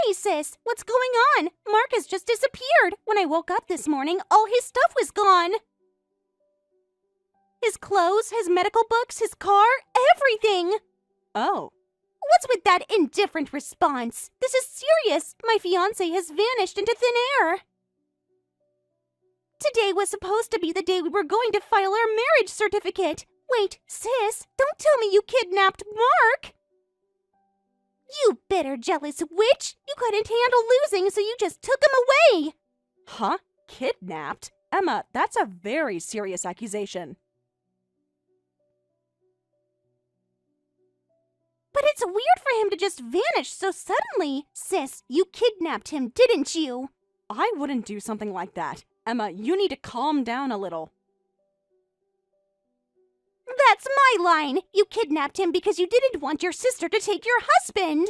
Speaker 3: Hey, sis, what's going on? Mark has just disappeared. When I woke up this morning, all his stuff was gone. His clothes, his medical books, his car, everything.
Speaker 2: Oh.
Speaker 3: What's with that indifferent response? This is serious. My fiancé has vanished into thin air. Today was supposed to be the day we were going to file our marriage certificate. Wait, sis, don't tell me you kidnapped Mark. You bitter, jealous witch! You couldn't handle losing, so you just took him away!
Speaker 2: Huh? Kidnapped? Emma, that's a very serious accusation.
Speaker 3: But it's weird for him to just vanish so suddenly. Sis, you kidnapped him, didn't you?
Speaker 2: I wouldn't do something like that. Emma, you need to calm down a little.
Speaker 3: That's my line! You kidnapped him because you didn't want your sister to take your husband!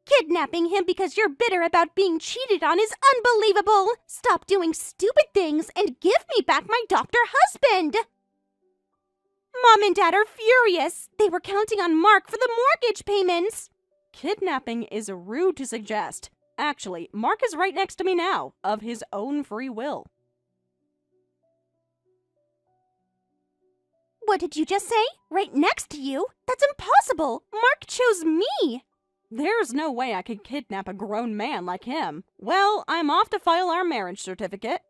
Speaker 3: Kidnapping him because you're bitter about being cheated on is unbelievable! Stop doing stupid things and give me back my doctor husband! Mom and Dad are furious! They were counting on Mark for the mortgage payments!
Speaker 2: Kidnapping is rude to suggest. Actually, Mark is right next to me now, of his own free will.
Speaker 3: What did you just say? Right next to you? That's impossible! Mark chose me!
Speaker 2: There's no way I could kidnap a grown man like him. Well, I'm off to file our marriage certificate.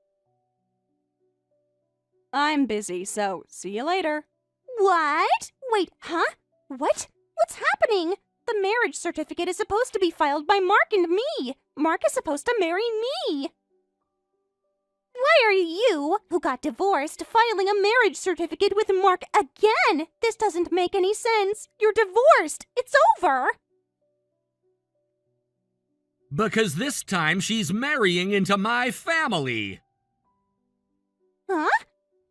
Speaker 2: I'm busy, so see you later.
Speaker 3: What? Wait, huh? What? What's happening? The marriage certificate is supposed to be filed by Mark and me. Mark is supposed to marry me. Why are you, who got divorced, filing a marriage certificate with Mark again? This doesn't make any sense. You're divorced. It's over.
Speaker 1: Because this time she's marrying into my family.
Speaker 3: Huh?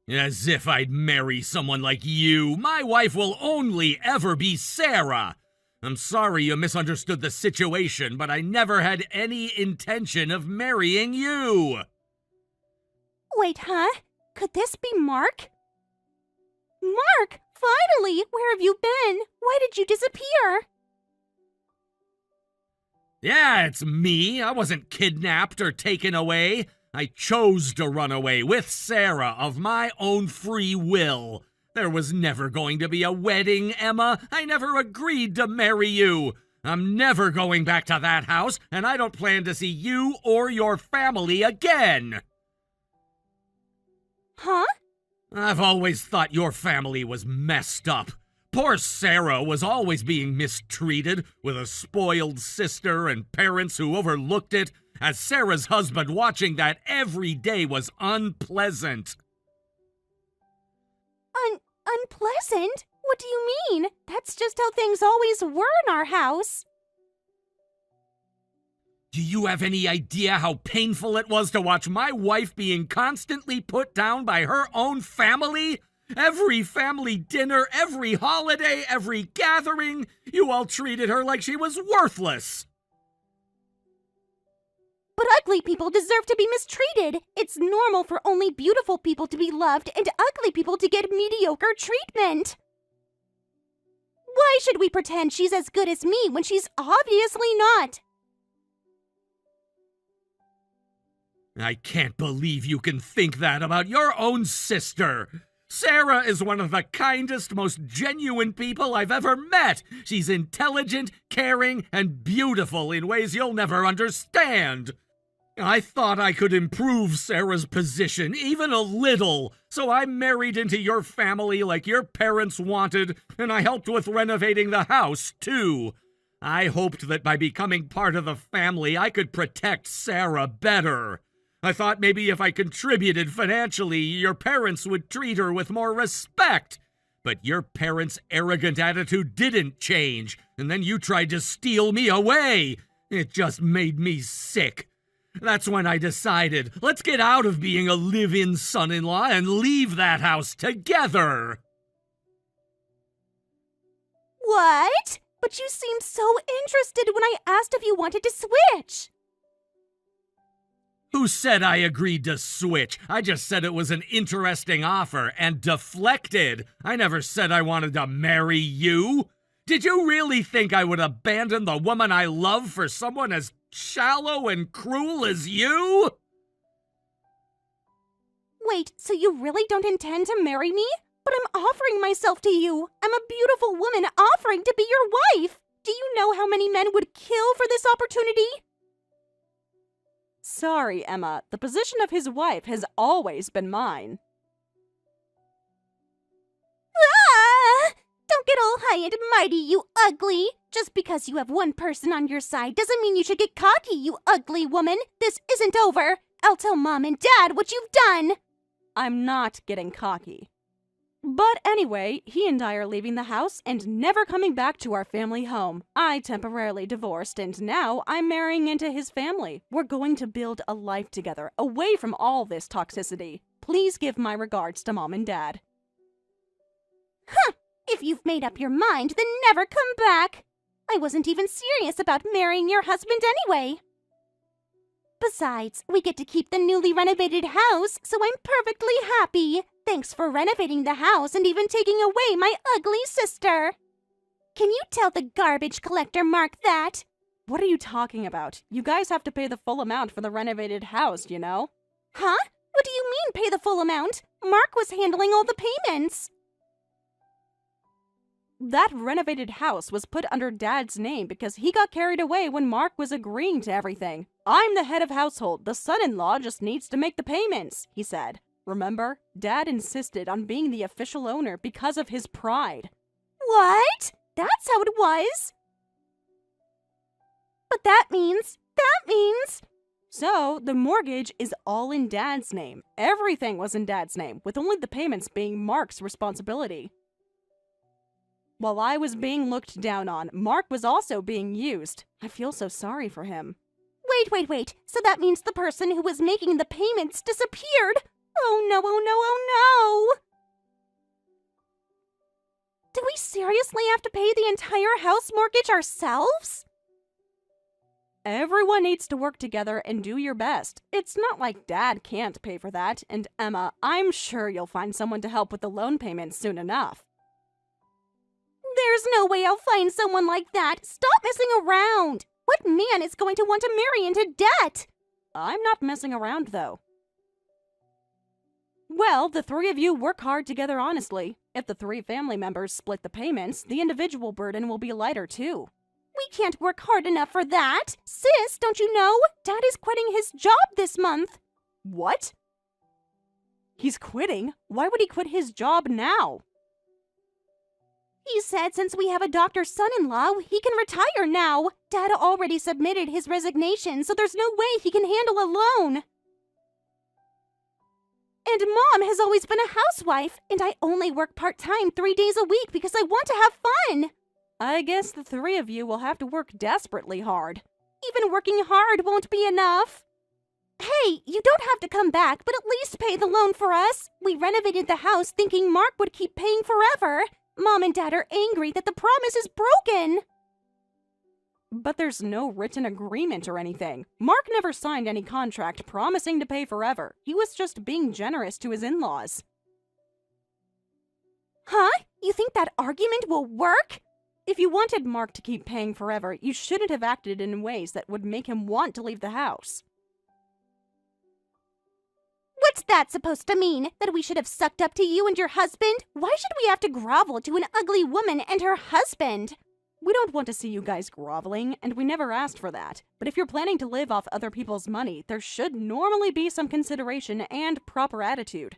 Speaker 1: As if I'd marry someone like you. My wife will only ever be Sarah. I'm sorry you misunderstood the situation, but I never had any intention of marrying you.
Speaker 3: Wait, huh? Could this be Mark? Mark! Finally! Where have you been? Why did you disappear?
Speaker 1: Yeah, it's me. I wasn't kidnapped or taken away. I chose to run away with Sarah of my own free will. There was never going to be a wedding, Emma. I never agreed to marry you. I'm never going back to that house, and I don't plan to see you or your family again.
Speaker 3: Huh?
Speaker 1: I've always thought your family was messed up. Poor Sarah was always being mistreated with a spoiled sister and parents who overlooked it. As Sarah's husband, watching that every day was unpleasant.
Speaker 3: Unpleasant? What do you mean? That's just how things always were in our house.
Speaker 1: Do you have any idea how painful it was to watch my wife being constantly put down by her own family? Every family dinner, every holiday, every gathering, you all treated her like she was worthless.
Speaker 3: But ugly people deserve to be mistreated. It's normal for only beautiful people to be loved and ugly people to get mediocre treatment. Why should we pretend she's as good as me when she's obviously not?
Speaker 1: I can't believe you can think that about your own sister. Sarah is one of the kindest, most genuine people I've ever met. She's intelligent, caring, and beautiful in ways you'll never understand. I thought I could improve Sarah's position even a little, so I married into your family like your parents wanted, and I helped with renovating the house, too. I hoped that by becoming part of the family, I could protect Sarah better. I thought maybe if I contributed financially, your parents would treat her with more respect. But your parents' arrogant attitude didn't change, and then you tried to steal me away. It just made me sick. That's when I decided, let's get out of being a live-in son-in-law and leave that house together.
Speaker 3: What? But you seemed so interested when I asked if you wanted to switch.
Speaker 1: Who said I agreed to switch? I just said it was an interesting offer and deflected. I never said I wanted to marry you. Did you really think I would abandon the woman I love for someone as shallow and cruel as you?
Speaker 3: Wait, so you really don't intend to marry me? But I'm offering myself to you. I'm a beautiful woman offering to be your wife. Do you know how many men would kill for this opportunity?
Speaker 2: Sorry, Emma. The position of his wife has always been mine.
Speaker 3: Ah! Don't get all high and mighty, you ugly. Just because you have one person on your side doesn't mean you should get cocky, you ugly woman. This isn't over. I'll tell Mom and Dad what you've done.
Speaker 2: I'm not getting cocky. But anyway, he and I are leaving the house and never coming back to our family home. I temporarily divorced and now I'm marrying into his family. We're going to build a life together, away from all this toxicity. Please give my regards to Mom and Dad.
Speaker 3: Huh! If you've made up your mind, then never come back. I wasn't even serious about marrying your husband anyway. Besides, we get to keep the newly renovated house, so I'm perfectly happy. Thanks for renovating the house and even taking away my ugly sister. Can you tell the garbage collector Mark that?
Speaker 2: What are you talking about? You guys have to pay the full amount for the renovated house, you know?
Speaker 3: Huh? What do you mean pay the full amount? Mark was handling all the payments.
Speaker 2: That renovated house was put under Dad's name because he got carried away when Mark was agreeing to everything. I'm the head of household. The son-in-law just needs to make the payments, he said. Remember? Dad insisted on being the official owner because of his pride.
Speaker 3: What? That's how it was? But that means...
Speaker 2: So, the mortgage is all in Dad's name. Everything was in Dad's name, with only the payments being Mark's responsibility. While I was being looked down on, Mark was also being used. I feel so sorry for him.
Speaker 3: Wait. So that means the person who was making the payments disappeared? Oh no. Do we seriously have to pay the entire house mortgage ourselves?
Speaker 2: Everyone needs to work together and do your best. It's not like Dad can't pay for that, and Emma, I'm sure you'll find someone to help with the loan payments soon enough.
Speaker 3: There's no way I'll find someone like that. Stop messing around. What man is going to want to marry into debt?
Speaker 2: I'm not messing around, though. Well, the three of you work hard together honestly. If the three family members split the payments, the individual burden will be lighter, too.
Speaker 3: We can't work hard enough for that. Sis, don't you know? Dad is quitting his job this month.
Speaker 2: What? He's quitting? Why would he quit his job now?
Speaker 3: He said since we have a doctor's son-in-law, he can retire now. Dad already submitted his resignation, so there's no way he can handle a loan. And Mom has always been a housewife, and I only work part-time 3 days a week because I want to have fun.
Speaker 2: I guess the three of you will have to work desperately hard.
Speaker 3: Even working hard won't be enough. Hey, you don't have to come back, but at least pay the loan for us. We renovated the house thinking Mark would keep paying forever. Mom and Dad are angry that the promise is broken.
Speaker 2: But there's no written agreement or anything. Mark never signed any contract promising to pay forever. He was just being generous to his in-laws.
Speaker 3: Huh? You think that argument will work?
Speaker 2: If you wanted Mark to keep paying forever, you shouldn't have acted in ways that would make him want to leave the house.
Speaker 3: What's that supposed to mean? That we should have sucked up to you and your husband? Why should we have to grovel to an ugly woman and her husband?
Speaker 2: We don't want to see you guys groveling, and we never asked for that. But if you're planning to live off other people's money, there should normally be some consideration and proper attitude.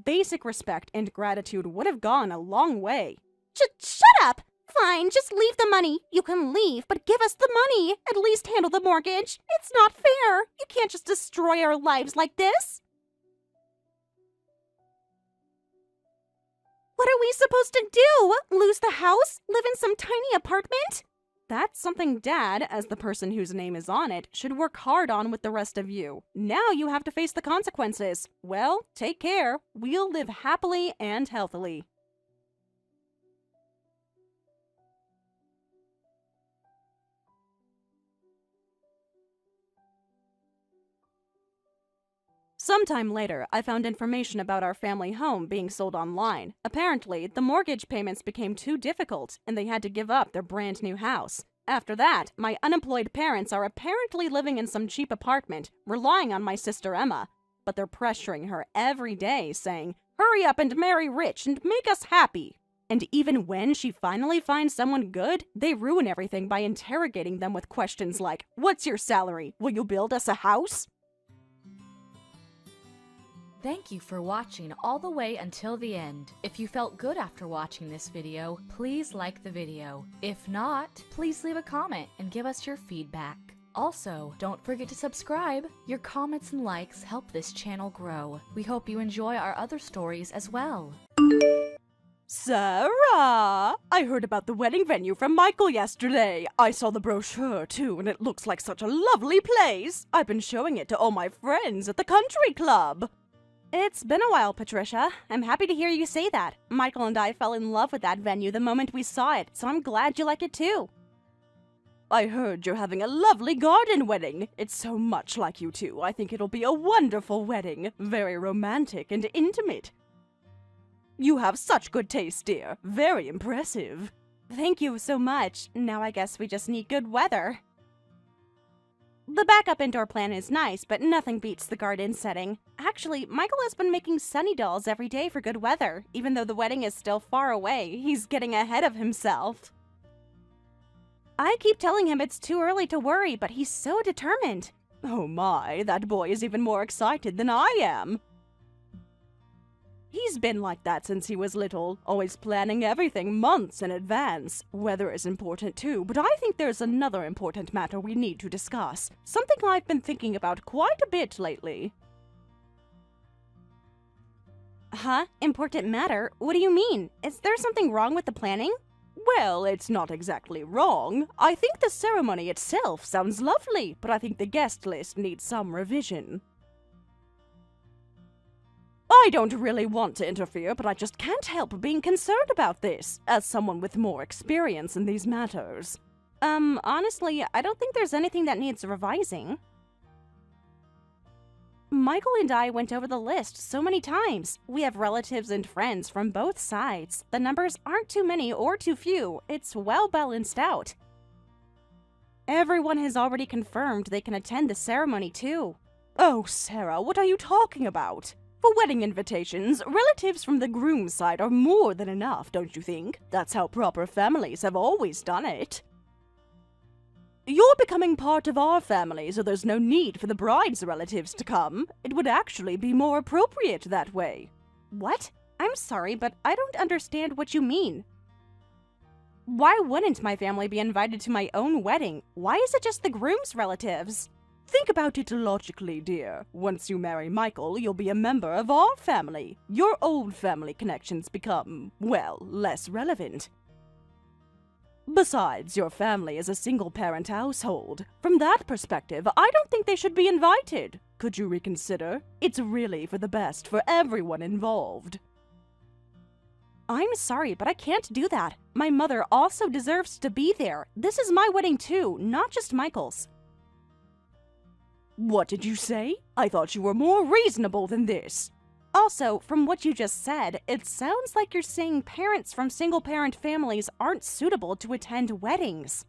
Speaker 2: Basic respect and gratitude would have gone a long way.
Speaker 3: Shut up! Fine, just leave the money. You can leave, but give us the money. At least handle the mortgage. It's not fair. You can't just destroy our lives like this. What are we supposed to do? Lose the house? Live in some tiny apartment?
Speaker 2: That's something Dad, as the person whose name is on it, should work hard on with the rest of you. Now you have to face the consequences. Well, take care. We'll live happily and healthily. Sometime later, I found information about our family home being sold online. Apparently, the mortgage payments became too difficult, and they had to give up their brand new house. After that, my unemployed parents are apparently living in some cheap apartment, relying on my sister Emma. But they're pressuring her every day, saying, "Hurry up and marry rich and make us happy." And even when she finally finds someone good, they ruin everything by interrogating them with questions like, "What's your salary? Will you build us a house?"
Speaker 4: Thank you for watching all the way until the end. If you felt good after watching this video, please like the video. If not, please leave a comment and give us your feedback. Also, don't forget to subscribe. Your comments and likes help this channel grow. We hope you enjoy our other stories as well.
Speaker 2: Sarah! I heard about the wedding venue from Michael yesterday. I saw the brochure too, and it looks like such a lovely place. I've been showing it to all my friends at the country club.
Speaker 3: It's been a while, Patricia. I'm happy to hear you say that. Michael and I fell in love with that venue the moment we saw it, so I'm glad you like it too.
Speaker 2: I heard you're having a lovely garden wedding. It's so much like you two. I think it'll be a wonderful wedding. Very romantic and intimate. You have such good taste, dear. Very impressive.
Speaker 3: Thank you so much. Now I guess we just need good weather. The backup indoor plan is nice, but nothing beats the garden setting. Actually, Michael has been making sunny dolls every day for good weather. Even though the wedding is still far away, he's getting ahead of himself. I keep telling him it's too early to worry, but he's so determined.
Speaker 2: Oh my, that boy is even more excited than I am. He's been like that since he was little, always planning everything months in advance. Weather is important too, but I think there's another important matter we need to discuss. Something I've been thinking about quite a bit lately.
Speaker 3: Huh? Important matter? What do you mean? Is there something wrong with the planning?
Speaker 2: Well, it's not exactly wrong. I think the ceremony itself sounds lovely, but I think the guest list needs some revision. I don't really want to interfere, but I just can't help being concerned about this, as someone with more experience in these matters.
Speaker 3: Honestly, I don't think there's anything that needs revising. Michael and I went over the list so many times. We have relatives and friends from both sides. The numbers aren't too many or too few. It's well balanced out. Everyone has already confirmed they can attend the ceremony too.
Speaker 2: Oh, Sarah, what are you talking about? For wedding invitations, relatives from the groom's side are more than enough, don't you think? That's how proper families have always done it. You're becoming part of our family, so there's no need for the bride's relatives to come. It would actually be more appropriate that way.
Speaker 3: What? I'm sorry, but I don't understand what you mean. Why wouldn't my family be invited to my own wedding? Why is it just the groom's relatives?
Speaker 2: Think about it logically, dear. Once you marry Michael, you'll be a member of our family. Your old family connections become, well, less relevant. Besides, your family is a single-parent household. From that perspective, I don't think they should be invited. Could you reconsider? It's really for the best for everyone involved.
Speaker 3: I'm sorry, but I can't do that. My mother also deserves to be there. This is my wedding too, not just Michael's.
Speaker 2: What did you say? I thought you were more reasonable than this.
Speaker 3: Also, from what you just said, it sounds like you're saying parents from single-parent families aren't suitable to attend weddings.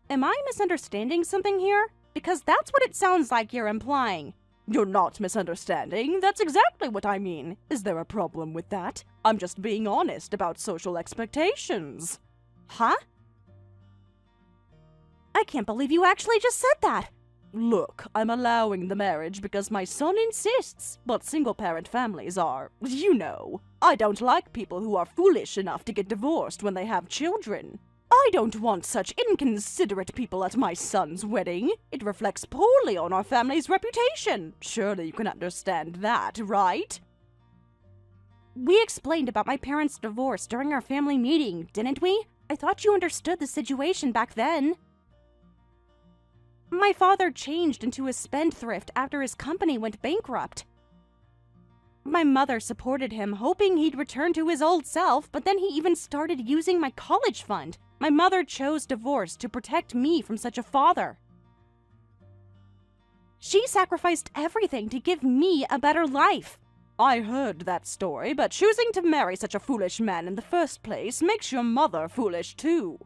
Speaker 3: Am I misunderstanding something here? Because that's what it sounds like you're implying.
Speaker 2: You're not misunderstanding. That's exactly what I mean. Is there a problem with that? I'm just being honest about social expectations.
Speaker 3: Huh? I can't believe you actually just said that.
Speaker 2: Look, I'm allowing the marriage because my son insists, but single-parent families are, you know. I don't like people who are foolish enough to get divorced when they have children. I don't want such inconsiderate people at my son's wedding. It reflects poorly on our family's reputation. Surely you can understand that, right?
Speaker 3: We explained about my parents' divorce during our family meeting, didn't we? I thought you understood the situation back then. My father changed into a spendthrift after his company went bankrupt. My mother supported him, hoping he'd return to his old self, but then he even started using my college fund. My mother chose divorce to protect me from such a father. She sacrificed everything to give me a better life.
Speaker 2: I heard that story, but choosing to marry such a foolish man in the first place makes your mother foolish too.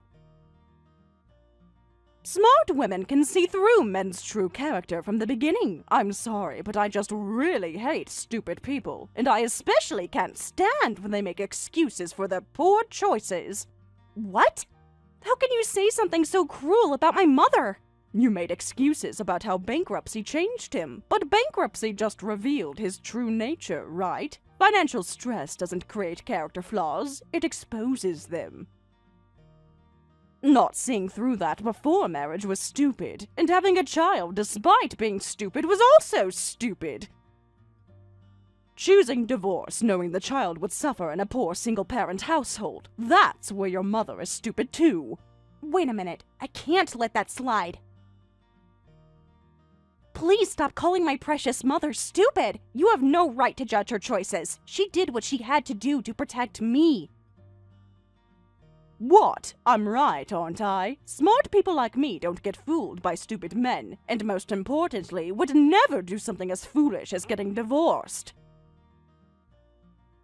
Speaker 2: Smart women can see through men's true character from the beginning. I'm sorry, but I just really hate stupid people, and I especially can't stand when they make excuses for their poor choices.
Speaker 3: What? How can you say something so cruel about my mother?
Speaker 2: You made excuses about how bankruptcy changed him, but bankruptcy just revealed his true nature, right? Financial stress doesn't create character flaws, it exposes them. Not seeing through that before marriage was stupid, and having a child despite being stupid was also stupid. Choosing divorce knowing the child would suffer in a poor single-parent household, that's where your mother is stupid too.
Speaker 3: Wait a minute, I can't let that slide. Please stop calling my precious mother stupid. You have no right to judge her choices. She did what she had to do to protect me.
Speaker 2: What? I'm right, aren't I? Smart people like me don't get fooled by stupid men, and most importantly, would never do something as foolish as getting divorced.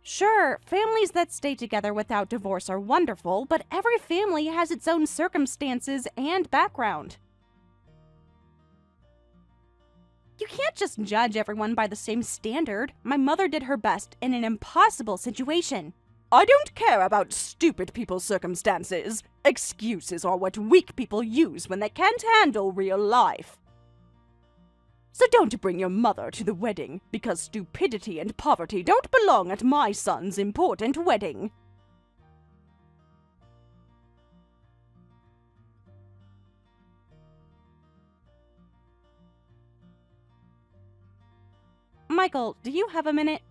Speaker 3: Sure, families that stay together without divorce are wonderful, but every family has its own circumstances and background. You can't just judge everyone by the same standard. My mother did her best in an impossible situation.
Speaker 2: I don't care about stupid people's circumstances. Excuses are what weak people use when they can't handle real life. So don't bring your mother to the wedding, because stupidity and poverty don't belong at my son's important wedding.
Speaker 3: Michael, do you have a minute?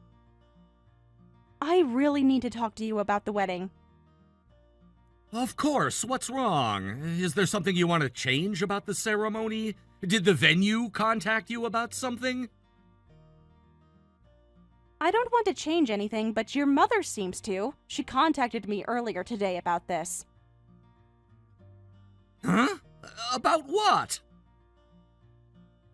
Speaker 3: I really need to talk to you about the wedding.
Speaker 1: Of course, what's wrong? Is there something you want to change about the ceremony? Did the venue contact you about something?
Speaker 3: I don't want to change anything, but your mother seems to. She contacted me earlier today about this.
Speaker 1: Huh? About what?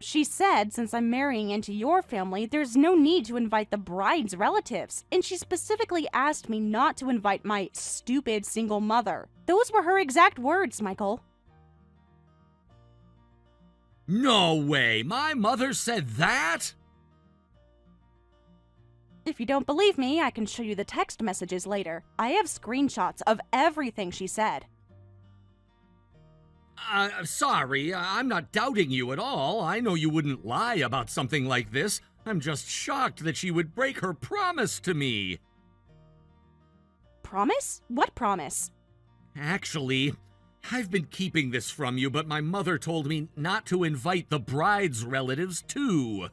Speaker 3: She said since I'm marrying into your family, there's no need to invite the bride's relatives, and she specifically asked me not to invite my stupid single mother. Those were her exact words, Michael.
Speaker 1: No way! My mother said that?
Speaker 3: If you don't believe me, I can show you the text messages later. I have screenshots of everything she said.
Speaker 1: Sorry, I'm not doubting you at all. I know you wouldn't lie about something like this. I'm just shocked that she would break her promise to me.
Speaker 3: Promise? What promise?
Speaker 1: Actually, I've been keeping this from you, but my mother told me not to invite the bride's relatives too.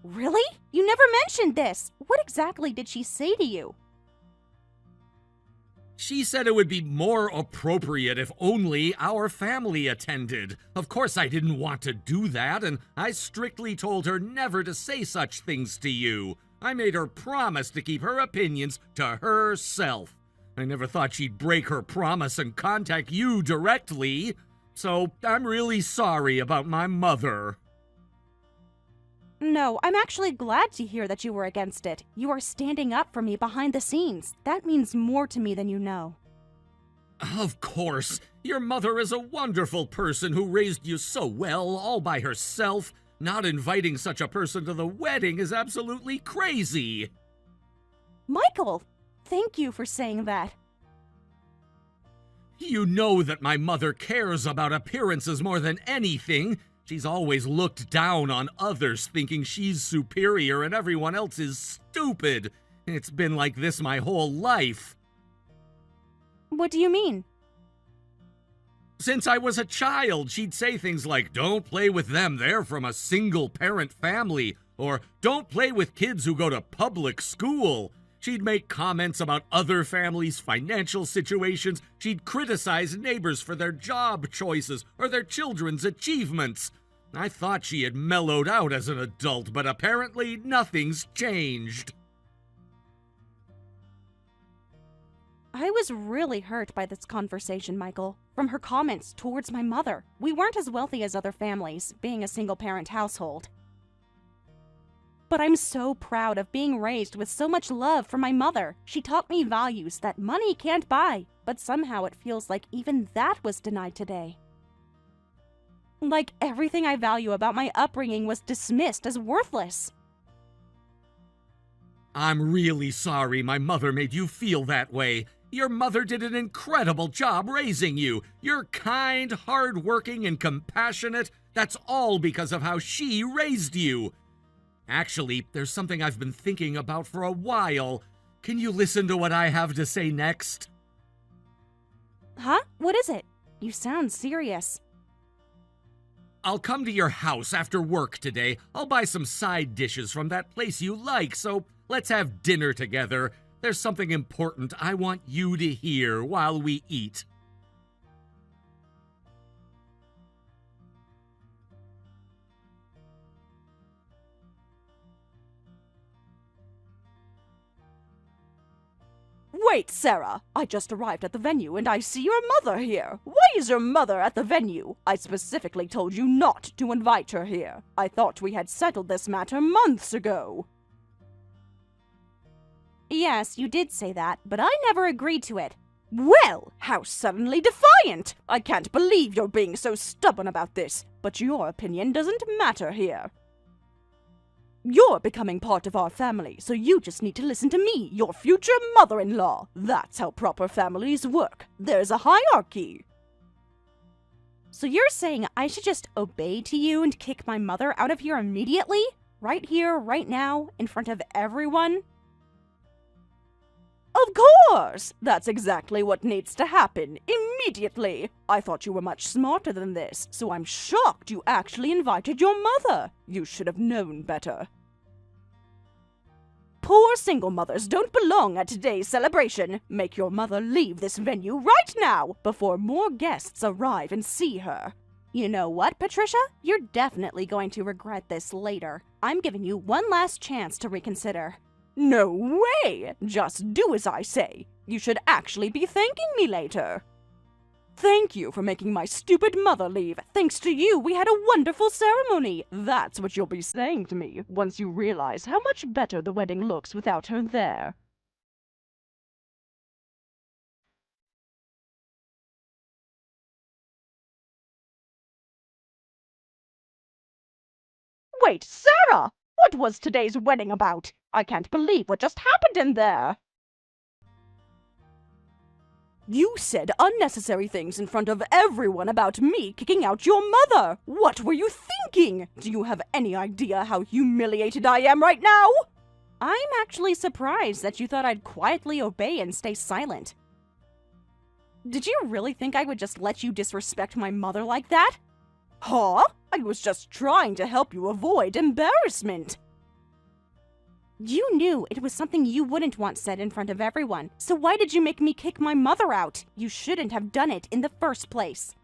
Speaker 3: Really? You never mentioned this. What exactly did she say to you?
Speaker 1: She said it would be more appropriate if only our family attended. Of course I didn't want to do that, and I strictly told her never to say such things to you. I made her promise to keep her opinions to herself. I never thought she'd break her promise and contact you directly, so I'm really sorry about my mother.
Speaker 3: No, I'm actually glad to hear that you were against it. You are standing up for me behind the scenes. That means more to me than you know.
Speaker 1: Of course. Your mother is a wonderful person who raised you so well all by herself. Not inviting such a person to the wedding is absolutely crazy.
Speaker 3: Michael, thank you for saying that.
Speaker 1: You know that my mother cares about appearances more than anything. She's always looked down on others, thinking she's superior and everyone else is stupid. It's been like this my whole life.
Speaker 3: What do you mean?
Speaker 1: Since I was a child, she'd say things like, "Don't play with them, they're from a single-parent family," or "Don't play with kids who go to public school." She'd make comments about other families' financial situations. She'd criticize neighbors for their job choices or their children's achievements. I thought she had mellowed out as an adult, but apparently nothing's changed.
Speaker 3: I was really hurt by this conversation, Michael. From her comments towards my mother. We weren't as wealthy as other families, being a single-parent household. But I'm so proud of being raised with so much love from my mother. She taught me values that money can't buy, but somehow it feels like even that was denied today. Like everything I value about my upbringing was dismissed as worthless.
Speaker 1: I'm really sorry my mother made you feel that way. Your mother did an incredible job raising you. You're kind, hardworking, and compassionate. That's all because of how she raised you. Actually, there's something I've been thinking about for a while. Can you listen to what I have to say next?
Speaker 3: Huh? What is it? You sound serious.
Speaker 1: I'll come to your house after work today. I'll buy some side dishes from that place you like, so let's have dinner together. There's something important I want you to hear while we eat.
Speaker 2: Wait, Sarah. I just arrived at the venue and I see your mother here. Why is your mother at the venue? I specifically told you not to invite her here. I thought we had settled this matter months ago.
Speaker 3: Yes, you did say that, but I never agreed to it.
Speaker 2: Well, how suddenly defiant! I can't believe you're being so stubborn about this, but your opinion doesn't matter here. You're becoming part of our family, so you just need to listen to me, your future mother-in-law. That's how proper families work. There's a hierarchy.
Speaker 3: So you're saying I should just obey to you and kick my mother out of here immediately? Right here, right now, in front of everyone?
Speaker 2: Of course! That's exactly what needs to happen, immediately. I thought you were much smarter than this, so I'm shocked you actually invited your mother. You should have known better. Poor single mothers don't belong at today's celebration. Make your mother leave this venue right now, before more guests arrive and see her.
Speaker 3: You know what, Patricia? You're definitely going to regret this later. I'm giving you one last chance to reconsider.
Speaker 2: No way! Just do as I say. You should actually be thanking me later. Thank you for making my stupid mother leave. Thanks to you, we had a wonderful ceremony. That's what you'll be saying to me once you realize how much better the wedding looks without her there. Wait, Sarah! What was today's wedding about? I can't believe what just happened in there. You said unnecessary things in front of everyone about me kicking out your mother. What were you thinking? Do you have any idea how humiliated I am right now?
Speaker 3: I'm actually surprised that you thought I'd quietly obey and stay silent. Did you really think I would just let you disrespect my mother like that?
Speaker 2: Huh? I was just trying to help you avoid embarrassment.
Speaker 3: You knew it was something you wouldn't want said in front of everyone, so why did you make me kick my mother out? You shouldn't have done it in the first place.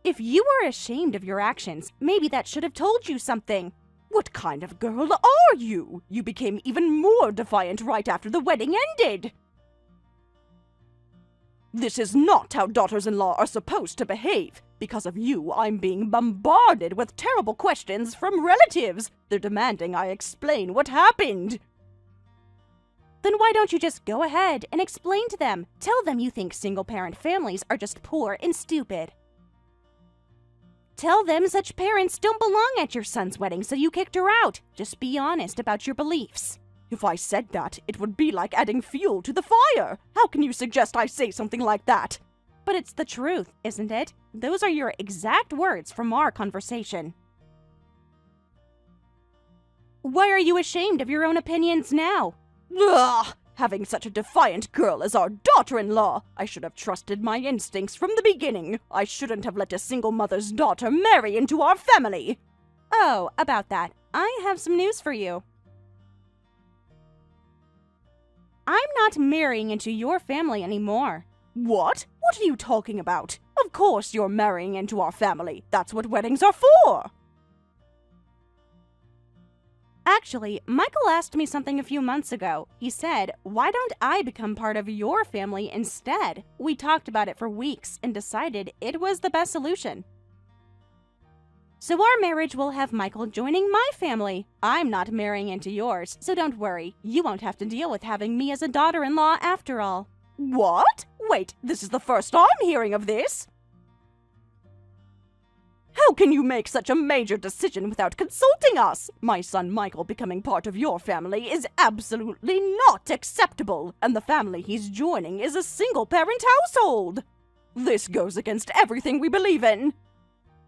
Speaker 3: If you were ashamed of your actions, maybe that should have told you something.
Speaker 2: What kind of girl are you? You became even more defiant right after the wedding ended. This is not how daughters-in-law are supposed to behave. Because of you, I'm being bombarded with terrible questions from relatives. They're demanding I explain what happened.
Speaker 3: Then why don't you just go ahead and explain to them? Tell them you think single-parent families are just poor and stupid. Tell them such parents don't belong at your son's wedding, so you kicked her out. Just be honest about your beliefs.
Speaker 2: If I said that, it would be like adding fuel to the fire. How can you suggest I say something like that?
Speaker 3: But it's the truth, isn't it? Those are your exact words from our conversation. Why are you ashamed of your own opinions now?
Speaker 2: Ugh! Having such a defiant girl as our daughter-in-law! I should have trusted my instincts from the beginning. I shouldn't have let a single mother's daughter marry into our family.
Speaker 3: Oh, about that, I have some news for you. I'm not marrying into your family anymore.
Speaker 2: What? What are you talking about? Of course you're marrying into our family. That's what weddings are for.
Speaker 3: Actually, Michael asked me something a few months ago. He said, why don't I become part of your family instead? We talked about it for weeks and decided it was the best solution. So our marriage will have Michael joining my family. I'm not marrying into yours, so don't worry. You won't have to deal with having me as a daughter-in-law after all.
Speaker 2: What? Wait, this is the first I'm hearing of this. How can you make such a major decision without consulting us? My son Michael becoming part of your family is absolutely not acceptable, and the family he's joining is a single-parent household. This goes against everything we believe in.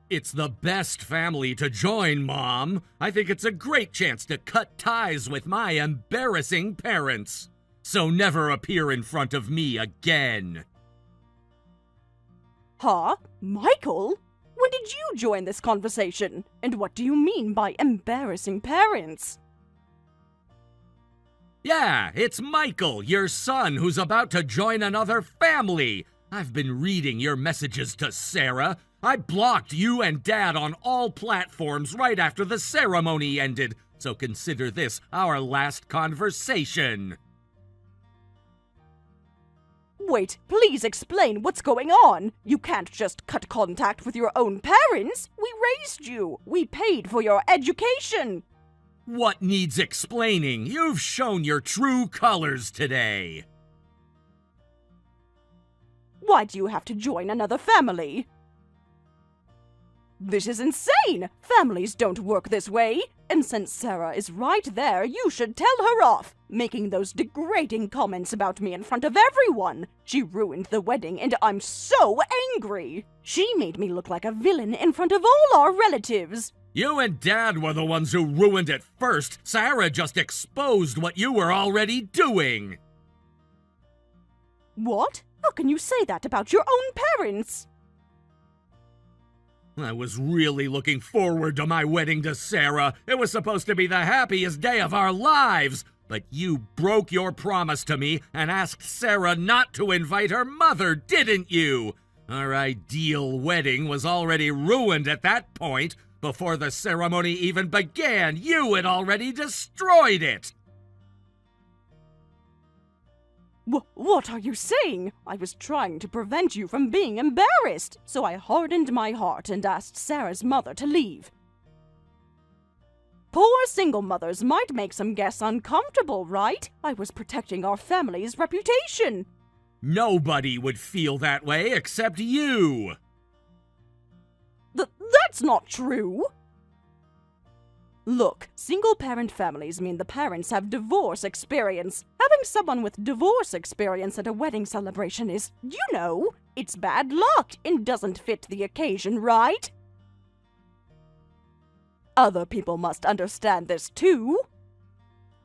Speaker 1: It's the best family to join, Mom. I think it's a great chance to cut ties with my embarrassing parents. So never appear in front of me again.
Speaker 2: Huh? Michael? When did you join this conversation? And what do you mean by embarrassing parents?
Speaker 1: Yeah, it's Michael, your son, who's about to join another family. I've been reading your messages to Sarah. I blocked you and Dad on all platforms right after the ceremony ended, so consider this our last conversation.
Speaker 2: Wait, please explain what's going on. You can't just cut contact with your own parents. We raised you. We paid for your education.
Speaker 1: What needs explaining? You've shown your true colors today.
Speaker 2: Why do you have to join another family? This is insane! Families don't work this way! And since Sarah is right there, you should tell her off, making those degrading comments about me in front of everyone. She ruined the wedding and I'm so angry! She made me look like a villain in front of all our relatives.
Speaker 1: You and Dad were the ones who ruined it first. Sarah just exposed what you were already doing.
Speaker 2: What? How can you say that about your own parents?
Speaker 1: I was really looking forward to my wedding to Sarah. It was supposed to be the happiest day of our lives. But you broke your promise to me and asked Sarah not to invite her mother, didn't you? Our ideal wedding was already ruined at that point. Before the ceremony even began, you had already destroyed it.
Speaker 2: What are you saying? I was trying to prevent you from being embarrassed, so I hardened my heart and asked Sarah's mother to leave. Poor single mothers might make some guests uncomfortable, right? I was protecting our family's reputation.
Speaker 1: Nobody would feel that way except you.
Speaker 2: That's not true. Look, single-parent families mean the parents have divorce experience. Having someone with divorce experience at a wedding celebration is, it's bad luck and doesn't fit the occasion, right? Other people must understand this too.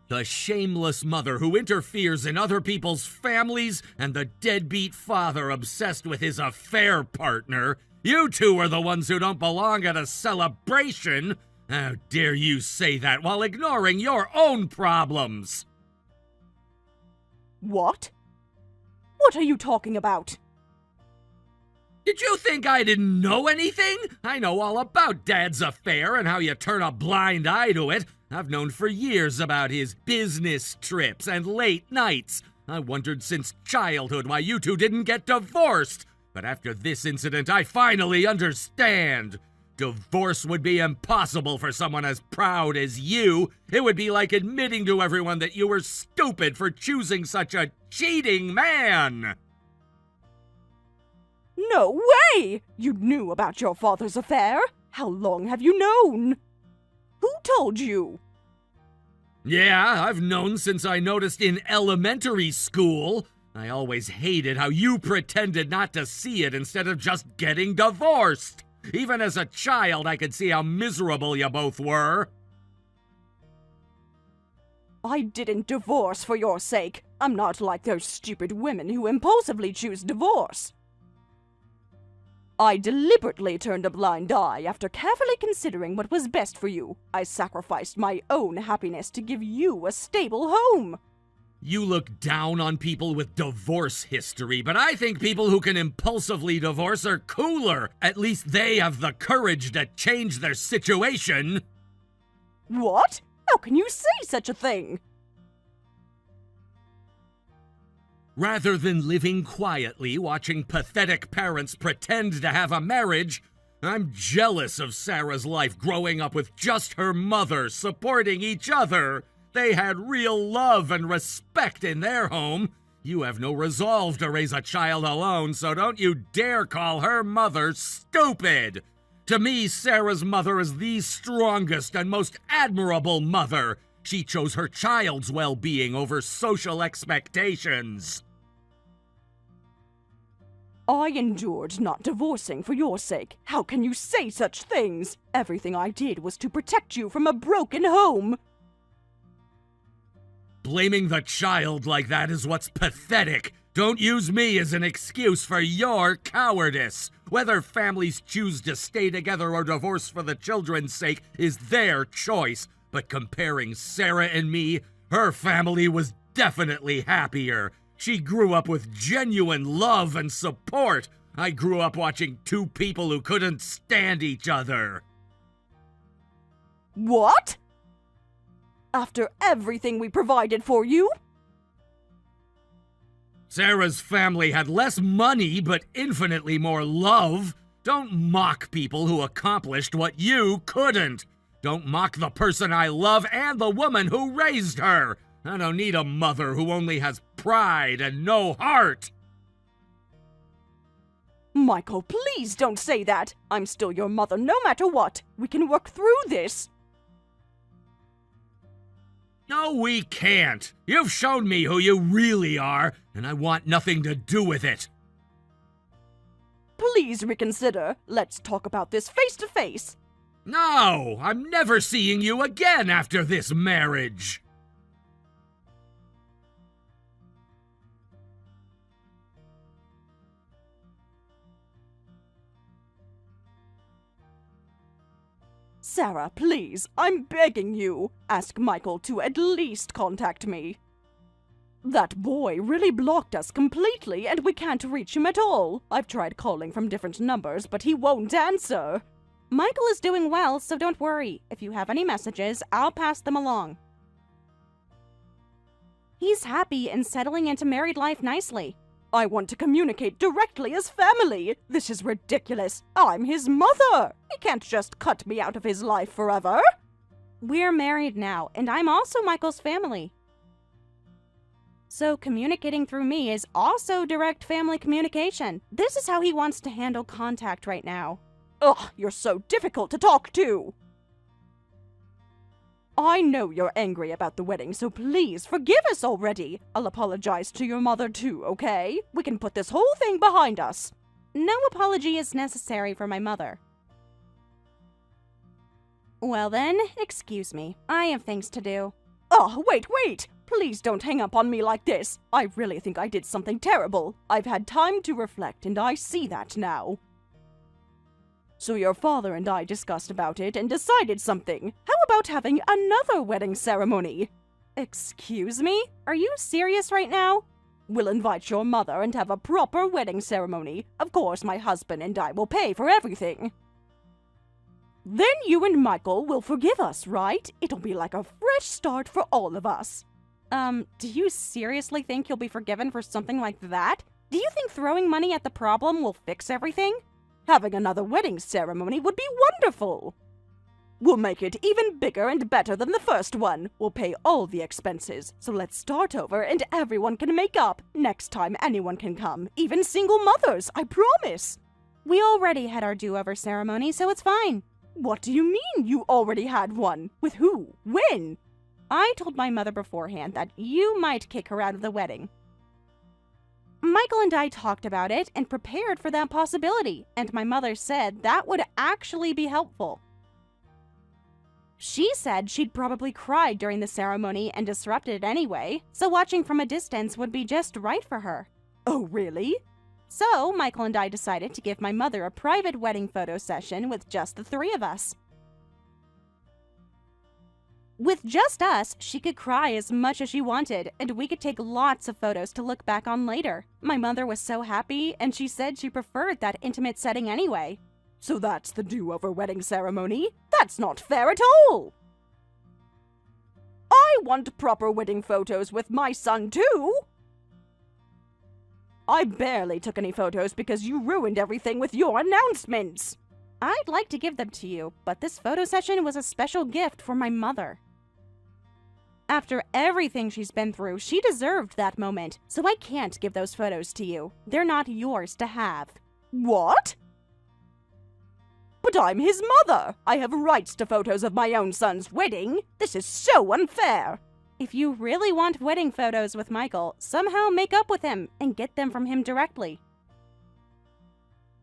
Speaker 1: The shameless mother who interferes in other people's families and the deadbeat father obsessed with his affair partner. You two are the ones who don't belong at a celebration. How dare you say that while ignoring your own problems?
Speaker 2: What? What are you talking about?
Speaker 1: Did you think I didn't know anything? I know all about Dad's affair and how you turn a blind eye to it. I've known for years about his business trips and late nights. I wondered since childhood why you two didn't get divorced. But after this incident, I finally understand. Divorce would be impossible for someone as proud as you. It would be like admitting to everyone that you were stupid for choosing such a cheating man.
Speaker 2: No way! You knew about your father's affair? How long have you known? Who told you?
Speaker 1: Yeah, I've known since I noticed in elementary school. I always hated how you pretended not to see it instead of just getting divorced. Even as a child, I could see how miserable you both were.
Speaker 2: I didn't divorce for your sake. I'm not like those stupid women who impulsively choose divorce. I deliberately turned a blind eye after carefully considering what was best for you. I sacrificed my own happiness to give you a stable home.
Speaker 1: You look down on people with divorce history, but I think people who can impulsively divorce are cooler. At least they have the courage to change their situation.
Speaker 2: What? How can you say such a thing?
Speaker 1: Rather than living quietly watching pathetic parents pretend to have a marriage, I'm jealous of Sarah's life growing up with just her mother supporting each other. They had real love and respect in their home. You have no resolve to raise a child alone, so don't you dare call her mother stupid. To me, Sarah's mother is the strongest and most admirable mother. She chose her child's well-being over social expectations.
Speaker 2: I endured not divorcing for your sake. How can you say such things? Everything I did was to protect you from a broken home.
Speaker 1: Blaming the child like that is what's pathetic. Don't use me as an excuse for your cowardice. Whether families choose to stay together or divorce for the children's sake is their choice. But comparing Sarah and me, her family was definitely happier. She grew up with genuine love and support. I grew up watching two people who couldn't stand each other.
Speaker 2: What? After everything we provided for you?
Speaker 1: Sarah's family had less money, but infinitely more love. Don't mock people who accomplished what you couldn't. Don't mock the person I love and the woman who raised her. I don't need a mother who only has pride and no heart.
Speaker 2: Michael, please don't say that. I'm still your mother no matter what. We can work through this.
Speaker 1: No, we can't. You've shown me who you really are, and I want nothing to do with it.
Speaker 2: Please reconsider. Let's talk about this face to face.
Speaker 1: No, I'm never seeing you again after this marriage.
Speaker 2: Sarah, please, I'm begging you. Ask Michael to at least contact me. That boy really blocked us completely and we can't reach him at all. I've tried calling from different numbers, but he won't answer.
Speaker 3: Michael is doing well, so don't worry. If you have any messages, I'll pass them along. He's happy and settling into married life nicely.
Speaker 2: I want to communicate directly as family. This is ridiculous. I'm his mother. He can't just cut me out of his life forever.
Speaker 3: We're married now, and I'm also Michael's family. So communicating through me is also direct family communication. This is how he wants to handle contact right now.
Speaker 2: Ugh, you're so difficult to talk to. I know you're angry about the wedding, so please forgive us already. I'll apologize to your mother too, okay? We can put this whole thing behind us.
Speaker 3: No apology is necessary for my mother. Well then, excuse me. I have things to do.
Speaker 2: Oh, wait! Please don't hang up on me like this. I really think I did something terrible. I've had time to reflect, and I see that now. So your father and I discussed about it and decided something. How about having another wedding ceremony?
Speaker 3: Excuse me? Are you serious right now?
Speaker 2: We'll invite your mother and have a proper wedding ceremony. Of course, my husband and I will pay for everything. Then you and Michael will forgive us, right? It'll be like a fresh start for all of us.
Speaker 3: Do you seriously think you'll be forgiven for something like that? Do you think throwing money at the problem will fix everything?
Speaker 2: Having another wedding ceremony would be wonderful. We'll make it even bigger and better than the first one. We'll pay all the expenses. So let's start over and everyone can make up. Next time anyone can come, even single mothers, I promise.
Speaker 3: We already had our do-over ceremony, so it's fine.
Speaker 2: What do you mean you already had one? With who? When?
Speaker 3: I told my mother beforehand that you might kick her out of the wedding. Michael and I talked about it and prepared for that possibility, and my mother said that would actually be helpful. She said she'd probably cried during the ceremony and disrupted it anyway, so watching from a distance would be just right for her. Oh, really? So, Michael and I decided to give my mother a private wedding photo session with just the three of us. With just us, she could cry as much as she wanted, and we could take lots of photos to look back on later. My mother was so happy, and she said she preferred that intimate setting anyway. So that's the do-over wedding ceremony? That's not fair at all! I want proper wedding photos with my son too! I barely took any photos because you ruined everything with your announcements! I'd like to give them to you, but this photo session was a special gift for my mother. After everything she's been through, she deserved that moment, so I can't give those photos to you. They're not yours to have. What? But I'm his mother! I have rights to photos of my own son's wedding! This is so unfair! If you really want wedding photos with Michael, somehow make up with him and get them from him directly.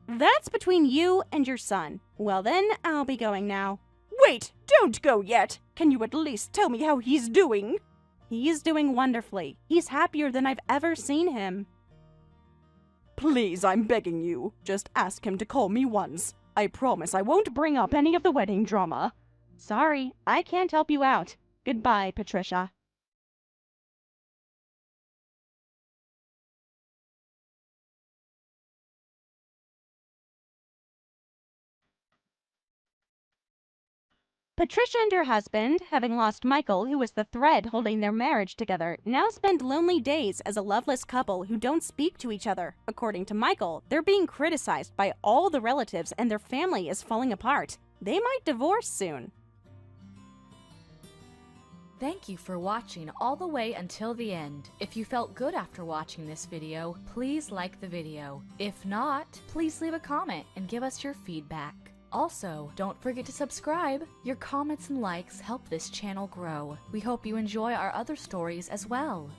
Speaker 3: That's between you and your son. Well then, I'll be going now. Wait! Don't go yet! Can you at least tell me how he's doing? He's doing wonderfully. He's happier than I've ever seen him. Please, I'm begging you. Just ask him to call me once. I promise I won't bring up any of the wedding drama. Sorry, I can't help you out. Goodbye, Patricia. Patricia and her husband, having lost Michael, who was the thread holding their marriage together, now spend lonely days as a loveless couple who don't speak to each other. According to Michael, they're being criticized by all the relatives and their family is falling apart. They might divorce soon.
Speaker 4: Thank you for watching all the way until the end. If you felt good after watching this video, please like the video. If not, please leave a comment and give us your feedback. Also, don't forget to subscribe. Your comments and likes help this channel grow. We hope you enjoy our other stories as well.